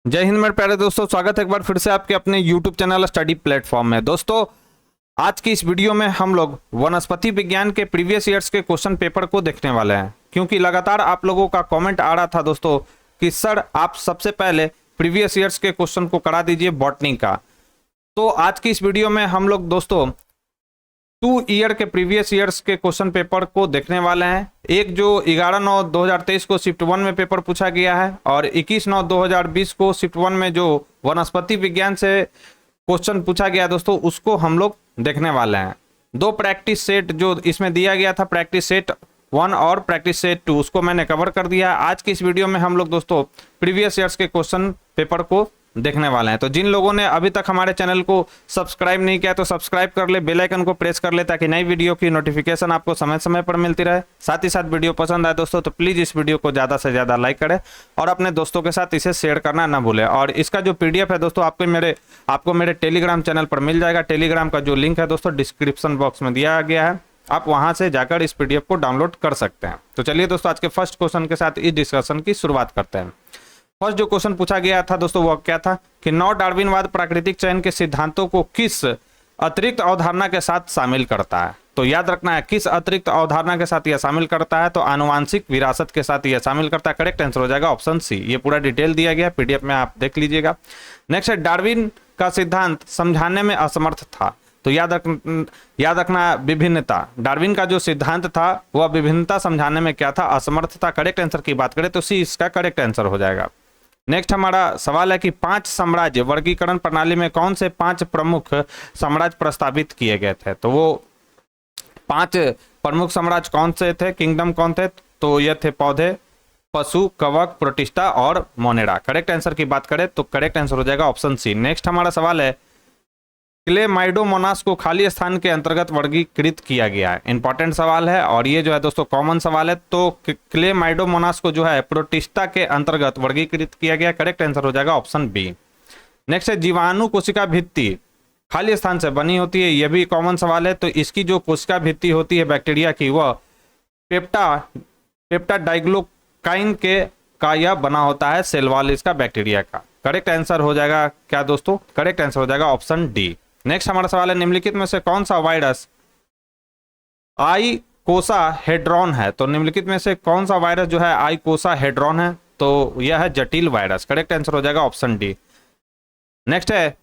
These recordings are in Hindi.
जय हिंद मेरे प्यारे दोस्तों, स्वागत है एक बार फिर से आपके अपने YouTube चैनल स्टडी प्लेटफॉर्म में। दोस्तों, आज की इस वीडियो में हम लोग वनस्पति विज्ञान के प्रीवियस ईयर्स के क्वेश्चन पेपर को देखने वाले हैं, क्योंकि लगातार आप लोगों का कमेंट आ रहा था दोस्तों कि सर आप सबसे पहले प्रीवियस ईयर्स के क्वेश्चन को करा दीजिए बॉटनी का। तो आज की इस वीडियो में हम लोग दोस्तों 2 ईयर के प्रीवियस ईयर्स के क्वेश्चन पेपर को देखने वाले हैं। एक जो 11/9/2023 को शिफ्ट 1 में पेपर पूछा गया है और 21/9/2020 को शिफ्ट 1 में जो वनस्पति विज्ञान से क्वेश्चन पूछा गया दोस्तों, उसको हम लोग देखने वाले हैं। 2 प्रैक्टिस सेट जो इसमें दिया गया था, प्रैक्टिस सेट 1 और प्रैक्टिस सेट 2, उसको मैंने कवर कर दिया है। आज की इस वीडियो में हम लोग दोस्तों प्रीवियस ईयर्स के क्वेश्चन पेपर को देखने वाले हैं। तो जिन लोगों ने अभी तक हमारे चैनल को सब्सक्राइब नहीं किया तो सब्सक्राइब कर ले, बेल आइकन को प्रेस कर ले, ताकि नई वीडियो की नोटिफिकेशन आपको समय समय पर मिलती रहे। साथ ही साथ वीडियो पसंद आए दोस्तों तो प्लीज इस वीडियो को ज्यादा से ज्यादा लाइक करें और अपने दोस्तों के साथ इसे शेयर करना ना भूलें। और इसका जो PDF है दोस्तों आपको मेरे टेलीग्राम चैनल पर मिल जाएगा। टेलीग्राम का जो लिंक है दोस्तों डिस्क्रिप्शन बॉक्स में दिया गया है, आप वहां से जाकर इस PDF को डाउनलोड कर सकते हैं। तो चलिए दोस्तों, आज के फर्स्ट क्वेश्चन के साथ इस डिस्कशन की शुरुआत करते हैं। फर्स्ट जो क्वेश्चन पूछा गया था दोस्तों वो क्या था कि नव डार्विनवाद प्राकृतिक चयन के सिद्धांतों को किस अतिरिक्त अवधारणा के साथ शामिल करता है। तो याद रखना है किस अतिरिक्त अवधारणा के साथ यह शामिल करता है, तो आनुवांशिक विरासत के साथ यह शामिल करता है। करेक्ट आंसर हो जाएगा ऑप्शन सी। ये पूरा डिटेल दिया गया PDF में, आप देख लीजिएगा। नेक्स्ट है डार्विन का सिद्धांत समझाने में असमर्थ था। तो याद रखना विभिन्नता। डार्विन का जो सिद्धांत था वह विभिन्नता समझाने में क्या था, असमर्थ था। करेक्ट आंसर की बात करें तो सी इसका करेक्ट आंसर हो जाएगा। नेक्स्ट हमारा सवाल है कि 5 साम्राज्य वर्गीकरण प्रणाली में कौन से 5 प्रमुख साम्राज्य प्रस्तावित किए गए थे। तो वो 5 प्रमुख साम्राज्य कौन से थे, किंगडम कौन थे, तो ये थे पौधे, पशु, कवक, प्रोटिस्टा और मोनेरा। करेक्ट आंसर की बात करें तो करेक्ट आंसर हो जाएगा ऑप्शन सी। नेक्स्ट हमारा सवाल है क्लेमाइडोमोनास को खाली स्थान के अंतर्गत वर्गीकृत किया गया है। इंपॉर्टेंट सवाल है और ये जो है दोस्तों कॉमन सवाल है। तो क्लेमाइडोमोनास को जो है प्रोटिस्टा के अंतर्गत वर्गीकृत किया गया। करेक्ट आंसर हो जाएगा ऑप्शन बी। नेक्स्ट है जीवाणु कोशिका भित्ति खाली स्थान से बनी होती है, यह भी कॉमन सवाल है। तो इसकी जो कोशिका भित्ति होती है बैक्टीरिया की, वह पेप्टाडाइग्लोकाइन का यह बना होता है, सेल वॉल इसका बैक्टीरिया का। करेक्ट आंसर हो जाएगा क्या दोस्तों, करेक्ट आंसर हो जाएगा ऑप्शन डी। नेक्स्ट हमारा सवाल है निम्नलिखित में से कौन सा वायरस आइकोसाहेड्रॉन है। तो निम्नलिखित में से कौन सा वायरस जो है आइकोसाहेड्रॉन है, तो यह है जटिल वायरस। करेक्ट आंसर हो जाएगा ऑप्शन डी। नेक्स्ट है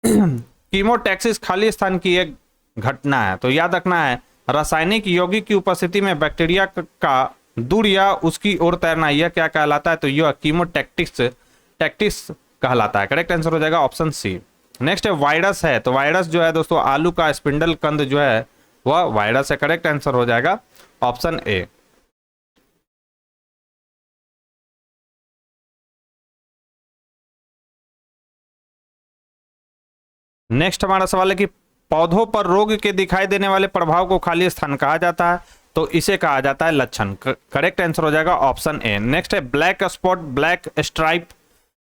कीमोटैक्सिस खाली स्थान की एक घटना है। तो याद रखना है रासायनिक यौगिक की उपस्थिति में बैक्टीरिया का दूर या उसकी ओर तैरना, यह क्या कहलाता है, तो यह कीमोटैक्टिस कहलाता है। करेक्ट आंसर हो जाएगा ऑप्शन सी। नेक्स्ट है वायरस है। तो वायरस जो है दोस्तों आलू का स्पिंडल कंद जो है वह वायरस है। करेक्ट आंसर हो जाएगा ऑप्शन ए। नेक्स्ट हमारा सवाल है कि पौधों पर रोग के दिखाई देने वाले प्रभाव को खाली स्थान कहा जाता है। तो इसे कहा जाता है लक्षण। करेक्ट आंसर हो जाएगा ऑप्शन ए। नेक्स्ट है black spot, black stripe,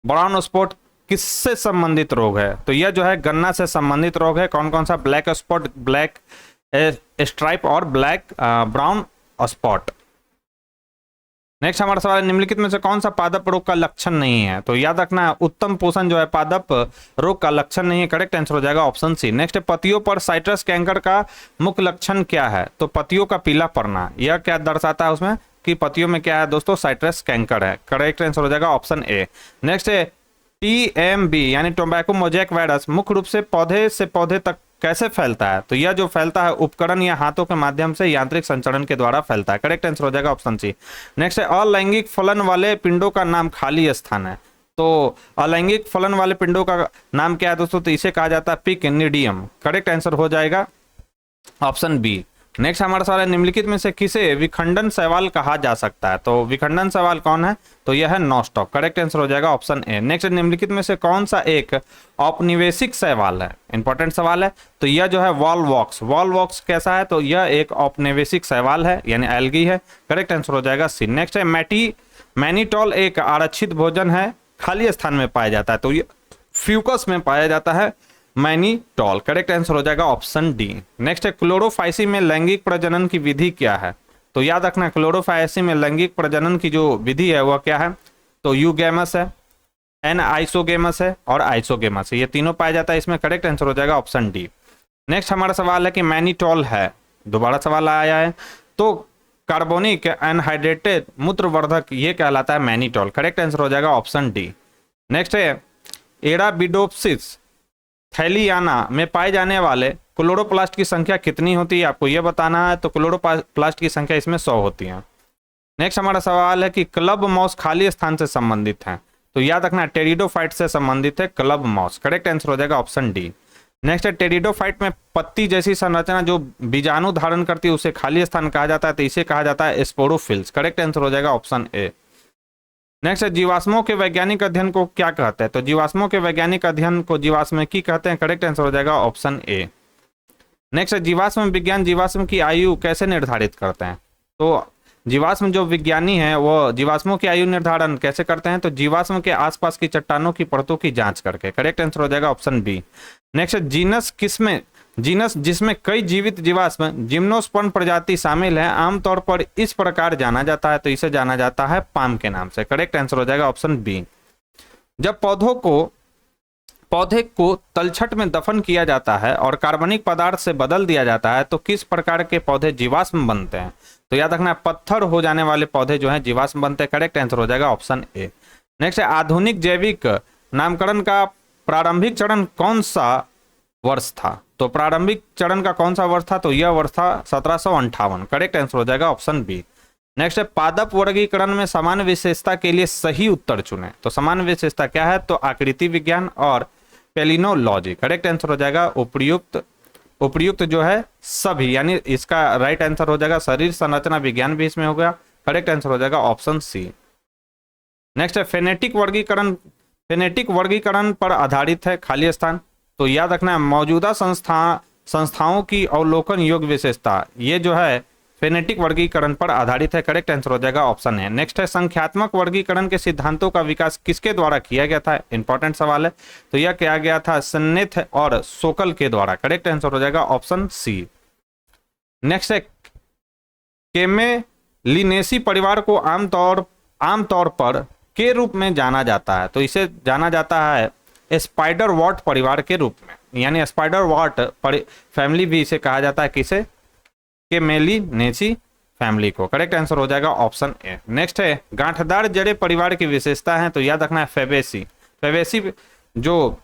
brown spot किससे संबंधित रोग है। तो यह जो है गन्ना से संबंधित रोग है। कौन कौन सा, ब्लैक स्पॉट, ब्लैक स्ट्राइप और ब्लैक ब्राउन स्पॉट। नेक्स्ट हमारा सवाल है निम्नलिखित में से कौन सा पादप रोग का लक्षण नहीं है। तो याद रखना है उत्तम पोषण जो है पादप रोग का लक्षण नहीं है। करेक्ट आंसर हो जाएगा ऑप्शन सी। नेक्स्ट है पत्तियों पर साइट्रस कैंकर का मुख्य लक्षण क्या है। तो पत्तियों का पीला पड़ना, यह क्या दर्शाता है उसमें कि पत्तियों में क्या है दोस्तों, साइट्रस कैंकर है। करेक्ट आंसर हो जाएगा ऑप्शन ए। नेक्स्ट है TMB यानी टोबैको मोजैक वायरस मुख्य रूप से पौधे से पौधे तक कैसे फैलता है। तो यह जो फैलता है उपकरण या हाथों के माध्यम से यांत्रिक संचरण के द्वारा फैलता है। करेक्ट आंसर हो जाएगा ऑप्शन सी। नेक्स्ट है अलैंगिक फलन वाले पिंडों का नाम खाली स्थान है। तो अलैंगिक फलन वाले पिंडों का नाम क्या है दोस्तों, तो इसे कहा जाता है पिकनिडियम। करेक्ट आंसर हो जाएगा ऑप्शन बी। नेक्स्ट हमारा सवाल है निम्नलिखित में से किसे विखंडन शैवाल कहा जा सकता है। तो विखंडन शैवाल कौन है, तो यह है नॉस्टॉक। करेक्ट आंसर हो जाएगा ऑप्शन ए। नेक्स्ट निम्नलिखित में से कौन सा एक औपनिवेशिक शैवाल है। इंपॉर्टेंट सवाल है। तो यह जो है वॉलवॉक्स, वॉलवॉक्स कैसा है, तो यह एक औपनिवेशिक शैवाल है यानी एल्गी है। करेक्ट आंसर हो जाएगा सी। नेक्स्ट है मैनीटॉल एक आरक्षित भोजन है, खाली स्थान में पाया जाता है। तो ये फ्यूकस में पाया जाता है मैनीटॉल। करेक्ट आंसर हो जाएगा ऑप्शन डी। नेक्स्ट है क्लोरोफाइसी में लैंगिक प्रजनन की विधि क्या है। तो याद रखना क्लोरोफाइसी में लैंगिक प्रजनन की जो विधि है वह क्या है, तो यूगैमस है। एन आइसोगेमस है और आइसोगेमस है, ये तीनों पाया जाता है इसमें। करेक्ट आंसर हो जाएगा ऑप्शन डी। नेक्स्ट हमारा सवाल है कि मैनिटॉल है, दोबारा सवाल आया है, तो कार्बोनिक एनहाइड्रेटेड मूत्रवर्धक ये कहलाता है मैनिटॉल। करेक्ट आंसर हो जाएगा ऑप्शन डी। नेक्स्ट है एराबिडोप्सिस थैलियाना में पाए जाने वाले क्लोरोप्लास्ट की संख्या कितनी होती है, आपको यह बताना है। तो क्लोरोप्लास्ट की संख्या इसमें 100 होती है। नेक्स्ट हमारा सवाल है कि क्लब माउस खाली स्थान से संबंधित है, तो याद रखना टेरिडोफाइट से संबंधित है क्लब माउस। करेक्ट आंसर हो जाएगा ऑप्शन डी। नेक्स्ट है टेरिडोफाइट में पत्ती जैसी संरचना जो बीजाणु धारण करती है उसे खाली स्थान कहा जाता है, तो इसे कहा जाता है स्पोरोफिल्स। करेक्ट आंसर हो जाएगा ऑप्शन ए। नेक्स्ट है जीवाश्मों के वैज्ञानिक अध्ययन को क्या कहते हैं, तो जीवाश्मों के वैज्ञानिक अध्ययन को जीवाश्मिकी कहते हैं। करेक्ट आंसर हो जाएगा ऑप्शन ए। नेक्स्ट है जीवाश्म विज्ञान जीवाश्म की आयु कैसे निर्धारित करते हैं, तो जीवाश्म जो विज्ञानी है वो जीवाश्मों की आयु निर्धारण कैसे करते हैं, तो जीवाश्म के आसपास की चट्टानों की परतों की जांच करके। करेक्ट आंसर हो जाएगा ऑप्शन बी। नेक्स्ट है जीनस किसमें, जीनस जिसमें कई जीवित जीवाश्म जिम्नोस्पर्म प्रजाति शामिल है आमतौर पर इस प्रकार जाना जाता है, तो इसे जाना जाता है पाम के नाम से। करेक्ट आंसर हो जाएगा ऑप्शन बी। जब पौधे को तलछट में दफन किया जाता है और कार्बनिक पदार्थ से बदल दिया जाता है तो किस प्रकार के पौधे जीवाश्म बनते हैं, तो याद रखना पत्थर हो जाने वाले पौधे जो हैं जीवाश्म बनते हैं। करेक्ट आंसर हो जाएगा ऑप्शन ए। नेक्स्ट है आधुनिक जैविक नामकरण का प्रारंभिक चरण कौन सा वर्ष था, तो प्रारंभिक चरण का कौन सा वर्ष था, तो यह वर्ष था 1758। करेक्ट आंसर हो जाएगा ऑप्शन बी। नेक्स्ट है पादप वर्गीकरण में सामान्य विशेषता के लिए सही उत्तर चुने, तो सामान्य विशेषता क्या है, तो आकृति विज्ञान और पेलिनोलॉजी। करेक्ट आंसर हो जाएगा उपयुक्त जो है सभी, यानी इसका राइट आंसर हो जाएगा शरीर संरचना विज्ञान भी इसमें हो गया। करेक्ट आंसर हो जाएगा ऑप्शन सी। नेक्स्ट है फेनेटिक वर्गीकरण पर आधारित है खाली स्थान, तो याद रखना है मौजूदा संस्थाओं की अवलोकन योग्य विशेषता ये जो है फेनेटिक वर्गीकरण पर आधारित है। करेक्ट आंसर हो जाएगा ऑप्शन है। नेक्स्ट है संख्यात्मक वर्गीकरण के सिद्धांतों का विकास किसके द्वारा किया गया था, इंपॉर्टेंट सवाल है, तो यह किया गया था स्नेथ और सोकल के द्वारा। करेक्ट आंसर हो जाएगा ऑप्शन सी। नेक्स्ट है केमेलिनेसी परिवार को आमतौर पर के रूप में जाना जाता है, तो इसे जाना जाता है स्पाइडर वॉट परिवार के रूप में, यानी स्पाइडर वॉट फैमिली भी इसे कहा जाता है, किसे, केमेलिनेसी फैमिली को। करेक्ट आंसर हो जाएगा ऑप्शन ए। नेक्स्ट है गांठदार जड़े परिवार की विशेषता है, तो याद रखना है फेबेसी जो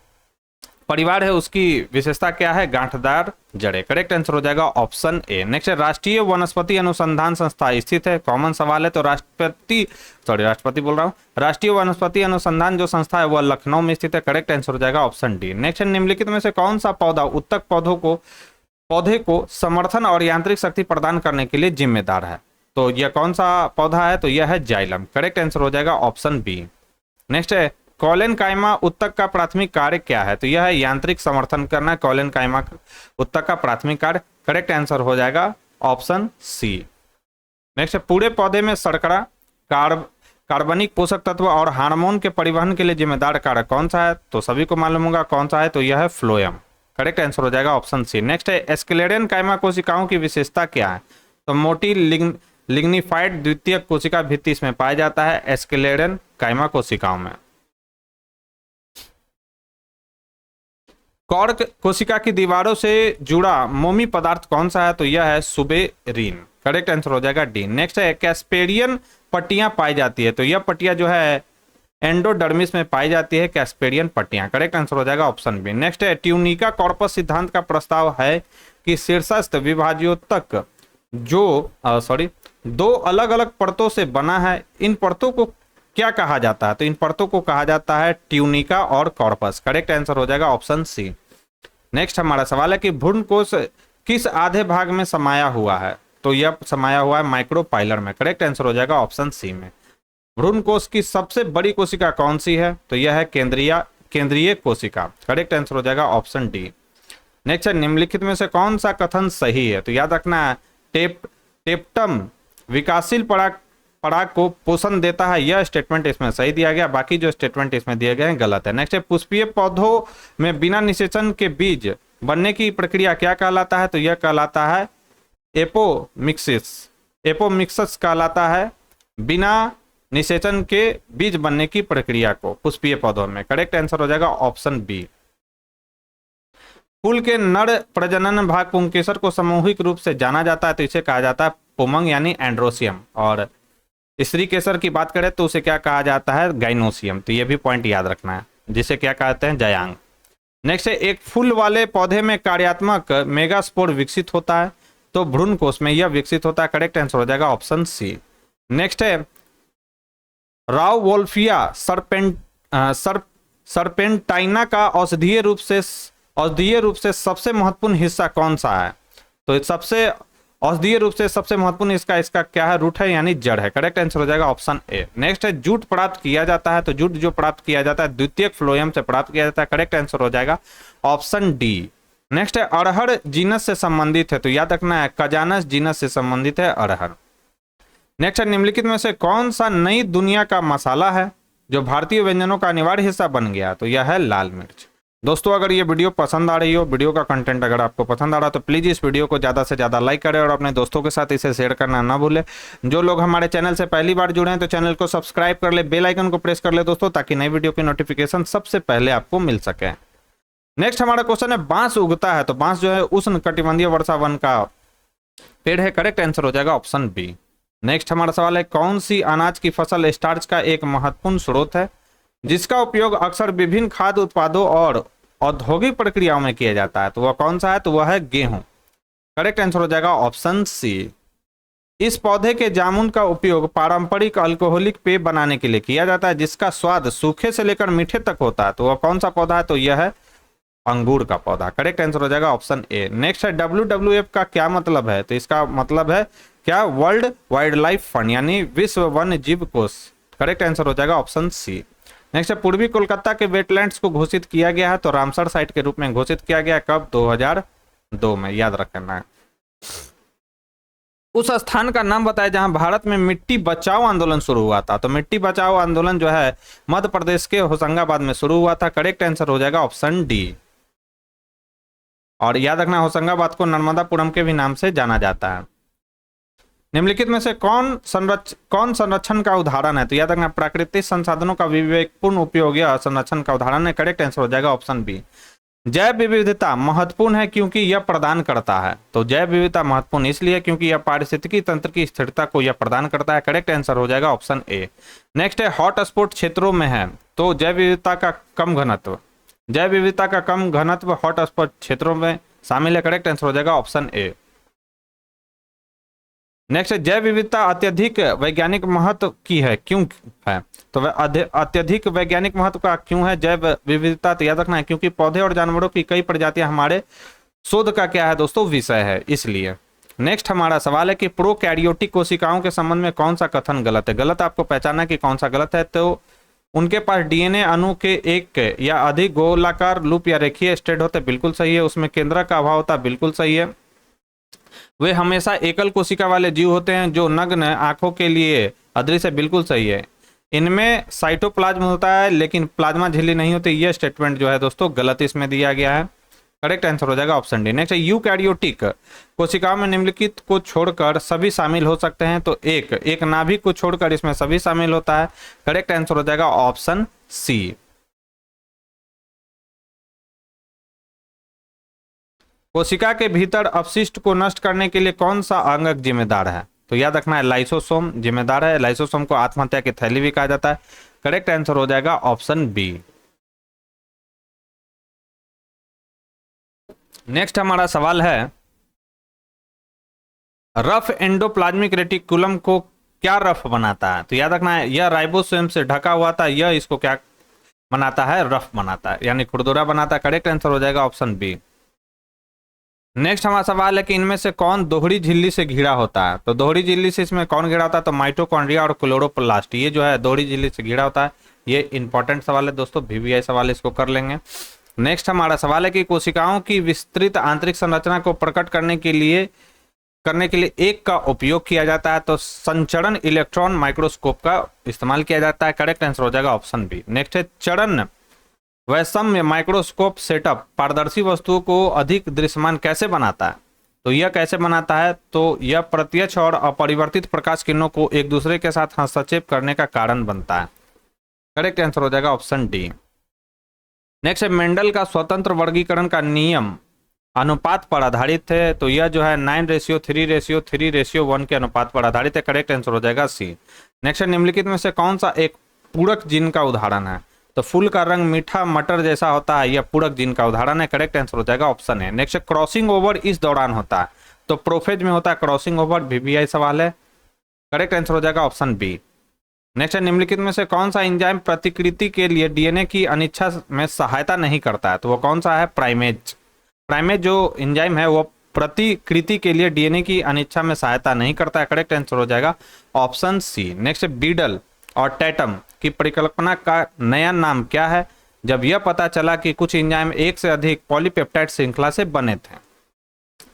परिवार है उसकी विशेषता क्या है, गांठदार जड़े। करेक्ट आंसर हो जाएगा ऑप्शन ए। नेक्स्ट है राष्ट्रीय वनस्पति अनुसंधान संस्था स्थित है, कॉमन सवाल है, तो राष्ट्रीय वनस्पति अनुसंधान जो संस्था है वह लखनऊ में स्थित है। करेक्ट आंसर हो जाएगा ऑप्शन डी। नेक्स्ट है निम्नलिखित में से कौन सा पौधा उत्तक पौधे को समर्थन और यांत्रिक शक्ति प्रदान करने के लिए जिम्मेदार है, तो यह कौन सा पौधा है, तो यह है जाइलम। करेक्ट आंसर हो जाएगा ऑप्शन बी। नेक्स्ट है कॉलेनकाइमा उत्तक का प्राथमिक कार्य क्या है, तो यह है यांत्रिक समर्थन करना, कॉलेनकाइमा उत्तक का प्राथमिक कार्य। करेक्ट आंसर हो जाएगा ऑप्शन सी। नेक्स्ट है पूरे पौधे में शर्करा कार्बनिक पोषक तत्व और हार्मोन के परिवहन के लिए जिम्मेदार कारक कौन सा है, तो सभी को मालूम होगा कौन सा है, तो यह है फ्लोएम। करेक्ट आंसर हो जाएगा ऑप्शन सी। नेक्स्ट है एस्केलेडन काइमा कोशिकाओं की विशेषता क्या है, तो मोटी लिग्निफाइड द्वितीयक कोशिका भित्ति इसमें पाया जाता है एस्केलेडन काइमा कोशिकाओं में। कॉर्क कोशिका की दीवारों से जुड़ा मोमी पदार्थ कौन सा है, तो यह है सुबेरीन। करेक्ट आंसर हो जाएगा डी। नेक्स्ट है कैस्पेरियन पट्टियां पाई जाती है, तो यह पट्टियां जो है एंडोडर्मिस में पाई जाती है कैस्पेरियन पट्टियां। करेक्ट आंसर हो जाएगा ऑप्शन बी। नेक्स्ट है ट्यूनिका कॉर्पस सिद्धांत का प्रस्ताव है कि शीर्षस्थ विभाज्योतक जो दो अलग अलग परतों से बना है, इन परतों को क्या कहा जाता है, तो इन परतों को कहा जाता है ट्यूनिका और कॉर्पस। करेक्ट आंसर हो जाएगा ऑप्शन सी। नेक्स्ट हमारा सवाल है कि भ्रूणकोश किस आधे भाग में समाया हुआ है, तो यह समाया हुआ है माइक्रोपाइलर में। करेक्ट आंसर हो जाएगा ऑप्शन सी में। भ्रूणकोश की सबसे बड़ी कोशिका कौन सी है, तो यह है केंद्रीय कोशिका। करेक्ट आंसर हो जाएगा ऑप्शन डी। नेक्स्ट है निम्नलिखित में से कौन सा कथन सही है, तो याद रखना है टेप्टम विकासशील पराग को पोषण देता है, यह स्टेटमेंट इसमें सही दिया गया, बाकी जो स्टेटमेंट इसमें दिए गए हैं गलत है। नेक्स्ट है पुष्पीय पौधों में बिना निषेचन के बीज बनने की प्रक्रिया क्या कहलाता है, तो यह कहलाता है एपोमिक्सिस कहलाता है बिना निषेचन के बीज बनने की प्रक्रिया को पुष्पीय पौधों में। करेक्ट आंसर हो जाएगा ऑप्शन बी। फूल के नर प्रजनन भाग पुंकेसर को सामूहिक रूप से जाना जाता है तो इसे कहा जाता है पुमंग यानी एंड्रोसियम, और स्त्री केसर की बात करें तो उसे क्या कहा जाता है गाइनोसियम। तो ये भी पॉइंट याद रखना है, जिसे क्या कहते हैं जयांग। नेक्स्ट है एक फूल वाले पौधे में कार्यात्मक मेगास्पोर विकसित होता है तो भ्रूण कोश में यह विकसित होता है। करेक्ट आंसर हो जाएगा ऑप्शन सी। नेक्स्ट है राउवोल्फिया सरपेंटाइना का औषधीय रूप से सबसे महत्वपूर्ण हिस्सा कौन सा है? तो सबसे औषधीय रूप से सबसे महत्वपूर्ण इसका क्या है? रूट है यानी जड़ है। करेक्ट आंसर हो जाएगा ऑप्शन ए। नेक्स्ट है जूट प्राप्त किया जाता है तो जूट जो प्राप्त किया जाता है द्वितीयक फ्लोएम से प्राप्त किया जाता है। करेक्ट आंसर हो जाएगा ऑप्शन डी। नेक्स्ट है अरहर जीनस से संबंधित है तो याद रखना है कजानस जीनस से संबंधित है अरहर। नेक्स्ट है निम्नलिखित में से कौन सा नई दुनिया का मसाला है जो भारतीय व्यंजनों का अनिवार्य हिस्सा बन गया? तो यह है लाल मिर्च। दोस्तों अगर ये वीडियो पसंद आ रही हो, वीडियो का कंटेंट अगर आपको पसंद आ रहा तो प्लीज़ इस वीडियो को ज़्यादा से ज़्यादा लाइक करें और अपने दोस्तों के साथ इसे शेयर करना ना भूलें। जो लोग हमारे चैनल से पहली बार जुड़े हैं तो चैनल को सब्सक्राइब कर ले, बेल आइकन को प्रेस कर ले दोस्तों, ताकि नई वीडियो की नोटिफिकेशन सबसे पहले आपको मिल सके। नेक्स्ट हमारा क्वेश्चन है बांस उगता है तो बांस जो है उष्ण कटिबंधीय वर्षा वन का पेड़ है। करेक्ट आंसर हो जाएगा ऑप्शन बी। नेक्स्ट हमारा सवाल है कौन सी अनाज की फसल स्टार्च का एक महत्वपूर्ण स्रोत है जिसका उपयोग अक्सर विभिन्न खाद्य उत्पादों और औद्योगिक प्रक्रियाओं में किया जाता है? तो वह कौन सा है? तो वह है गेहूं। करेक्ट आंसर हो जाएगा ऑप्शन सी। इस पौधे के जामुन का उपयोग पारंपरिक अल्कोहलिक पेय बनाने के लिए किया जाता है जिसका स्वाद सूखे से लेकर मीठे तक होता है। तो वह कौन सा पौधा है? तो यह है अंगूर का पौधा। करेक्ट आंसर हो जाएगा ऑप्शन ए। नेक्स्ट है WWF का क्या मतलब है? तो इसका मतलब है क्या? वर्ल्ड वाइल्ड लाइफ फंड यानी विश्व वन्य जीव कोष। करेक्ट आंसर हो जाएगा ऑप्शन सी। नेक्स्ट है पूर्वी कोलकाता के वेटलैंड्स को घोषित किया गया है तो रामसर साइट के रूप में घोषित किया गया। कब? 2002 में। याद रखना है। उस स्थान का नाम बताया जहां भारत में मिट्टी बचाओ आंदोलन शुरू हुआ था। तो मिट्टी बचाओ आंदोलन जो है मध्य प्रदेश के होशंगाबाद में शुरू हुआ था। करेक्ट आंसर हो जाएगा ऑप्शन डी। और याद रखना होशंगाबाद को नर्मदापुरम के भी नाम से जाना जाता है। निम्नलिखित में से कौन संरक्षण का उदाहरण है? तो याद रखना प्राकृतिक संसाधनों का विवेकपूर्ण उपयोग यह संरक्षण का उदाहरण है। करेक्ट आंसर हो जाएगा ऑप्शन बी। जैव विविधता महत्वपूर्ण है क्योंकि यह प्रदान करता है। तो जैव विविधता महत्वपूर्ण इसलिए क्योंकि यह पारिस्थितिकी तंत्र की स्थिरता को यह प्रदान करता है। करेक्ट आंसर हो जाएगा ऑप्शन ए। नेक्स्ट है हॉट स्पॉट क्षेत्रों में है तो जैव विविधता का कम घनत्व हॉट स्पॉट क्षेत्रों में शामिल है। करेक्ट आंसर हो जाएगा ऑप्शन ए। नेक्स्ट है जैव विविधता अत्यधिक वैज्ञानिक महत्व की है क्यों है? तो वह अत्यधिक वैज्ञानिक महत्व का क्यों है जैव विविधता? तो याद रखना है क्योंकि पौधे और जानवरों की कई प्रजातियां हमारे शोध का क्या है दोस्तों? विषय है, इसलिए। नेक्स्ट हमारा सवाल है कि प्रोकैरियोटिक कोशिकाओं के संबंध में कौन सा कथन गलत है? गलत आपको पहचानना कि कौन सा गलत है। तो उनके पास DNA अणु के एक या अधिक गोलाकार लूप या रेखीय स्ट्रैंड होते, बिल्कुल सही है। उसमें केंद्रक का अभाव होता, बिल्कुल सही है। वे हमेशा एकल कोशिका वाले जीव होते हैं जो नग्न आंखों के लिए अदृश्य, बिल्कुल सही है। इनमें साइटोप्लाज्म होता है लेकिन प्लाज्मा झिल्ली नहीं होती, यह स्टेटमेंट जो है दोस्तों गलत इसमें दिया गया है। करेक्ट आंसर हो जाएगा ऑप्शन डी। नेक्स्ट है यूकैरियोटिक कोशिकाओं में निम्नलिखित को छोड़कर सभी शामिल हो सकते हैं तो एक नाभिक को छोड़कर इसमें सभी शामिल होता है। करेक्ट आंसर हो जाएगा ऑप्शन सी। कोशिका के भीतर अपशिष्ट को नष्ट करने के लिए कौन सा अंगक जिम्मेदार है? तो याद रखना है लाइसोसोम जिम्मेदार है। लाइसोसोम को आत्महत्या की थैली भी कहा जाता है। करेक्ट आंसर हो जाएगा ऑप्शन बी। नेक्स्ट हमारा सवाल है रफ एंडोप्लाज्मिक रेटिकुलम को क्या रफ बनाता है? तो याद रखना है यह राइबोसोम से ढका हुआ था, यह इसको क्या बनाता है? रफ बनाता है यानी खुरदुरा बनाता है। करेक्ट आंसर हो जाएगा ऑप्शन बी। नेक्स्ट हमारा सवाल है कि इनमें से कौन दोहरी झिल्ली से घिरा होता है? तो दोहरी झिल्ली से इसमें कौन घिरा होता है? तो माइटोकॉन्ड्रिया और क्लोरोप्लास्ट, ये जो है दोहरी झिल्ली से घिरा होता है। ये इंपॉर्टेंट सवाल है दोस्तों, VVI सवाल, इसको कर लेंगे। नेक्स्ट हमारा सवाल है कि कोशिकाओं की विस्तृत आंतरिक संरचना को प्रकट करने के लिए एक का उपयोग किया जाता है तो संचरण इलेक्ट्रॉन माइक्रोस्कोप का इस्तेमाल किया जाता है। करेक्ट आंसर हो जाएगा ऑप्शन बी। नेक्स्ट है चरण वैषम्य माइक्रोस्कोप सेटअप पारदर्शी वस्तुओं को अधिक दृश्यमान कैसे बनाता है? तो यह कैसे बनाता है, तो यह प्रत्यक्ष और अपरिवर्तित प्रकाश किरणों को एक दूसरे के साथ हस्तक्षेप करने का कारण बनता है। करेक्ट आंसर हो जाएगा ऑप्शन डी। नेक्स्ट है मेंडल का स्वतंत्र वर्गीकरण का नियम अनुपात पर आधारित है, तो यह जो है 9:3:3:1 के अनुपात पर आधारित है। करेक्ट आंसर हो जाएगा सी। नेक्स्ट है निम्नलिखित में से कौन सा एक पूरक जीन का उदाहरण है, तो फूल का रंग मीठा मटर जैसा होता है, यह पूरक जीन का उदाहरण है। करेक्ट आंसर हो जाएगा ऑप्शन है। नेक्स्ट क्रॉसिंग ओवर इस दौरान होता है, तो प्रोफेज में होता है क्रॉसिंग ओवर, VBI सवाल है। करेक्ट आंसर हो जाएगा ऑप्शन बी। नेक्स्ट है निम्नलिखित में से कौन सा एंजाइम प्रतिकृति के लिए DNA की अनिच्छा में सहायता नहीं करता है, तो वो कौन सा है, प्राइमेज। प्राइमेज जो एंजाइम है वो प्रतिकृति के लिए DNA की अनिच्छा में सहायता नहीं करता है। करेक्ट आंसर हो जाएगा ऑप्शन सी। नेक्स्ट बीडल और टैटम की परिकल्पना का नया नाम क्या है, जब यह पता चला कि कुछ एंजाइम एक से अधिक पॉलीपेप्टाइड श्रृंखला से बने थे,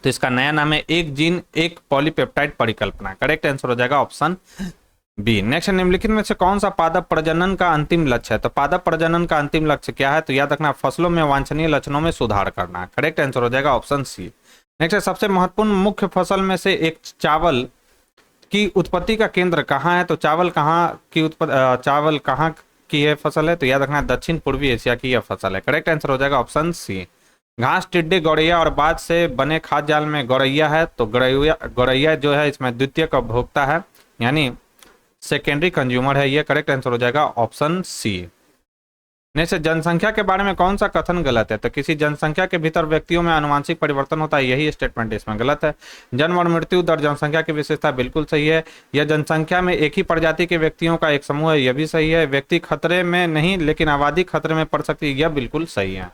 तो इसका नया नाम है एक जीन एक पॉलीपेप्टाइड परिकल्पना। करेक्ट आंसर हो जाएगा ऑप्शन बी। नेक्स्ट निम्नलिखित में से कौन सा पादप प्रजनन का अंतिम लक्ष्य है, तो पादप प्रजनन का अंतिम लक्ष्य क्या है, तो याद रखना फसलों में वांछनीय लक्षणों में सुधार करना। करेक्ट आंसर हो जाएगा ऑप्शन सी। नेक्स्ट सबसे महत्वपूर्ण मुख्य फसल में से एक चावल की उत्पत्ति का केंद्र कहाँ है, तो चावल कहाँ की यह फसल है, तो याद रखना दक्षिण पूर्वी एशिया की यह फसल है। करेक्ट आंसर हो जाएगा ऑप्शन सी। घास, टिड्डे, गौरैया और बाज से बने खाद्य जाल में गौरैया है, तो गौरैया जो है इसमें द्वितीय का उपभोक्ता है, यानी सेकेंडरी कंज्यूमर है ये। करेक्ट आंसर हो जाएगा ऑप्शन सी। नेक्स्ट जनसंख्या के बारे में कौन सा कथन गलत है, तो किसी जनसंख्या के भीतर व्यक्तियों में आनुवांशिक परिवर्तन होता है, यही स्टेटमेंट इसमें गलत है। जन्म और मृत्यु दर जनसंख्या की विशेषता बिल्कुल सही है। यह जनसंख्या में एक ही प्रजाति के व्यक्तियों का एक समूह है, यह भी सही है। व्यक्ति खतरे में नहीं लेकिन आबादी खतरे में पड़ सकती है, यह बिल्कुल सही है।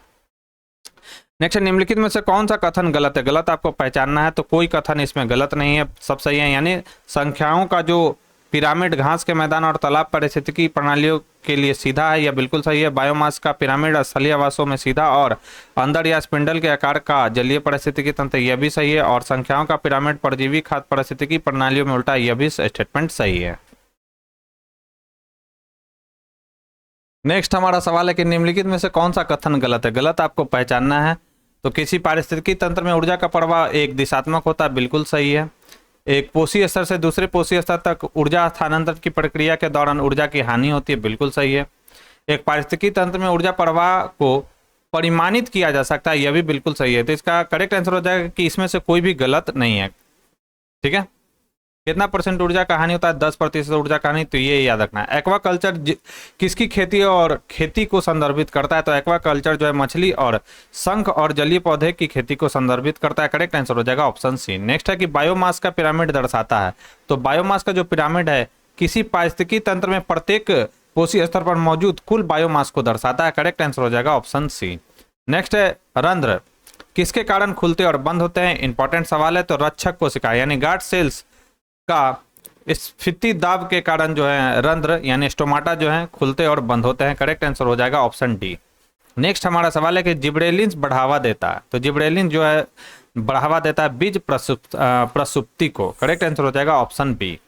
नेक्स्ट निम्नलिखित में से कौन सा कथन गलत है, गलत आपको पहचानना है, तो कोई कथन इसमें गलत नहीं है, सब सही है। यानी संख्याओं का जो पिरामिड घास के मैदान और तालाब पारिस्थितिकी प्रणालियों के लिए सीधा है, यह बिल्कुल सही है। बायोमास का पिरामिड स्थलीय आवासों में सीधा और अंदर या स्पिंडल के आकार का जलीय पारिस्थितिकी तंत्र, यह भी सही है। और संख्याओं का पिरामिड परजीवी खाद्य पारिस्थितिकी प्रणालियों में उल्टा, यह भी स्टेटमेंट सही है। नेक्स्ट हमारा सवाल है कि निम्नलिखित में से कौन सा कथन गलत है, गलत आपको पहचानना है। तो किसी पारिस्थितिकी तंत्र में ऊर्जा का प्रवाह एक दिशात्मक होता है, बिल्कुल सही है। एक पोषी स्तर से दूसरे पोषी स्तर तक ऊर्जा स्थानांतरण की प्रक्रिया के दौरान ऊर्जा की हानि होती है, बिल्कुल सही है। एक पारिस्थितिकी तंत्र में ऊर्जा प्रवाह को परिमाणित किया जा सकता है, यह भी बिल्कुल सही है। तो इसका करेक्ट आंसर हो जाएगा कि इसमें से कोई भी गलत नहीं है। ठीक है, कितना परसेंट ऊर्जा का हानि होता है, 10% ऊर्जा का हानि, तो ये याद रखना है। एक्वाकल्चर किसकी खेती और खेती को संदर्भित करता है, तो एक्वाकल्चर जो है मछली और शंख और जलीय पौधे की खेती को संदर्भित करता है। करेक्ट आंसर हो जाएगा ऑप्शन सी। नेक्स्ट है कि बायोमास का पिरामिड दर्शाता है, तो बायोमास का जो पिरामिड है किसी पारिस्थितिकी तंत्र में प्रत्येक पोषी स्तर पर मौजूद कुल बायोमास को दर्शाता है। करेक्ट आंसर हो जाएगा ऑप्शन सी। नेक्स्ट है रंध्र किसके कारण खुलते और बंद होते हैं, इंपॉर्टेंट सवाल है। तो रक्षक कोशिका यानी गार्ड सेल्स का स्फीति दाब के कारण जो है रंध्र यानी स्टोमाटा जो है खुलते और बंद होते हैं। करेक्ट आंसर हो जाएगा ऑप्शन डी। नेक्स्ट हमारा सवाल है कि जिब्रेलिन बढ़ावा देता है, तो जिब्रेलिन जो है बढ़ावा देता है बीज प्रसुप्ति को। करेक्ट आंसर हो जाएगा ऑप्शन बी।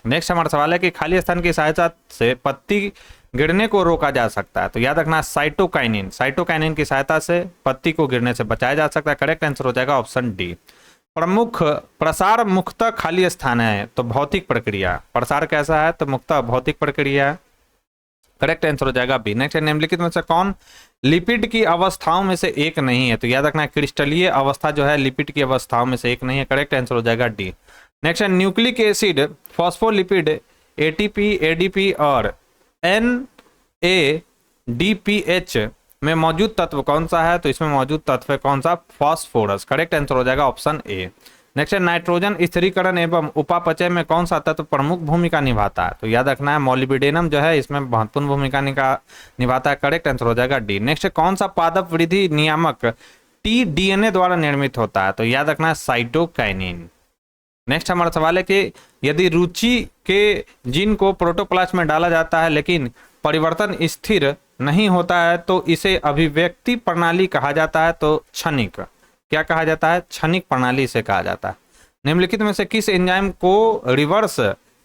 नेक्स्ट हमारा सवाल है कि खाली स्थान की सहायता से पत्ती गिरने को रोका जा सकता है, तो याद रखना साइटोकाइनिन की सहायता से पत्ती को गिरने से बचाया जा सकता है। करेक्ट आंसर हो जाएगा ऑप्शन डी। प्रमुख प्रसार मुख्यतः खाली स्थान है, तो भौतिक प्रक्रिया। प्रसार कैसा है, तो मुख्यतः भौतिक प्रक्रिया है। करेक्ट आंसर हो जाएगा बी। नेक्स्ट निम्नलिखित में से कौन लिपिड की अवस्थाओं में से एक नहीं है, तो याद रखना क्रिस्टलीय अवस्था जो है लिपिड की अवस्थाओं में से एक नहीं है। करेक्ट आंसर हो जाएगा डी। नेक्स्ट है nucleic acid, phospholipid, ATP, ADP और NADPH में मौजूद तत्व कौन सा है, तो इसमें मौजूद तत्व है कौन सा, फास्फोरस। करेक्ट आंसर हो जाएगा ऑप्शन ए। नेक्स्ट है नाइट्रोजन स्थिरीकरण एवं उपापचय में कौन सा तत्व प्रमुख भूमिका निभाता है, तो याद रखना है मॉलिब्डेनम जो है इसमें महत्वपूर्ण भूमिका निभाता है। करेक्ट आंसर हो जाएगा डी। नेक्स्ट कौन सा पादप वृद्धि नियामक tDNA द्वारा निर्मित होता है, तो याद रखना है साइटोकाइनिन। नेक्स्ट हमारा सवाल है कि यदि रुचि के जीन को प्रोटोप्लास्ट में डाला जाता है लेकिन परिवर्तन स्थिर नहीं होता है तो इसे अभिव्यक्ति प्रणाली कहा जाता है, तो क्षणिक। क्या कहा जाता है, क्षणिक प्रणाली से कहा जाता है। निम्नलिखित में से किस एंजाइम को रिवर्स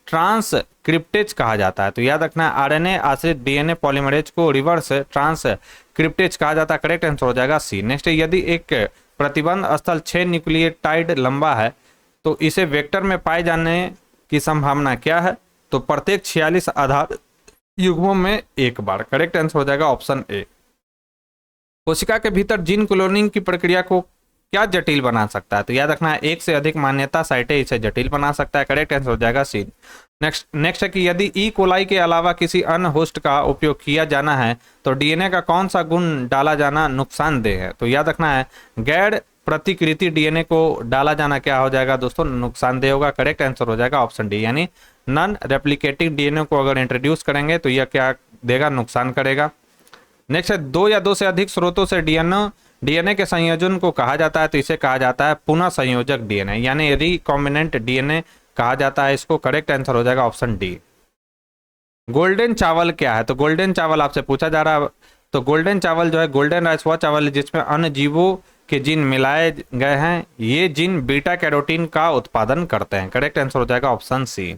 ट्रांसक्रिप्टेज कहा जाता है, तो याद रखना है RNA आश्रित DNA पॉलीमरेज को रिवर्स ट्रांसक्रिप्टेज कहा जाता है। करेक्ट आंसर हो जाएगा सी। नेक्स्ट यदि एक प्रतिबंध स्थल 6 न्यूक्लियोटाइड लंबा है तो इसे वेक्टर में पाए जाने की संभावना क्या है? तो प्रत्येक 46 आधार युग्मों में एक बार। करेक्ट आंसर हो जाएगा ऑप्शन ए। कोशिका के भीतर जीन क्लोनिंग की प्रक्रिया को क्या जटिल बना सकता है? तो याद रखना है एक से अधिक मान्यता साइटें इसे जटिल बना सकता है। करेक्ट आंसर हो जाएगा सी। नेक्स्ट है कि यदि ई कोलाई के अलावा किसी अन्य होस्ट का उपयोग किया जाना है तो डीएनए का कौन सा गुण डाला जाना नुकसानदेह है? तो याद रखना है गैर प्रतिकृति डीएनए को डाला जाना क्या हो जाएगा दोस्तों? नुकसानदेह होगा। करेक्ट आंसर हो जाएगा ऑप्शन डी, यानी नॉन रेप्लिकेटिंग डीएनए को अगर इंट्रोड्यूस करेंगे तो यह क्या देगा? नुकसान करेगा। नेक्स्ट है दो या दो से अधिक स्रोतों से डीएनए के संयोजन को कहा जाता है तो इसे कहा जाता है पुनः संयोजक डीएनए, यानी रिकॉम्बिनेंट डीएनए कहा जाता है इसको। करेक्ट आंसर हो जाएगा ऑप्शन डी। गोल्डन चावल क्या है? तो गोल्डन चावल आपसे पूछा जा रहा है। तो गोल्डन चावल जो है, गोल्डन राइस वह चावल है जिसमें अन्य जीवों के जीन मिलाए गए हैं। ये जीन बीटा कैरोटीन का उत्पादन करते हैं। करेक्ट आंसर हो जाएगा ऑप्शन सी।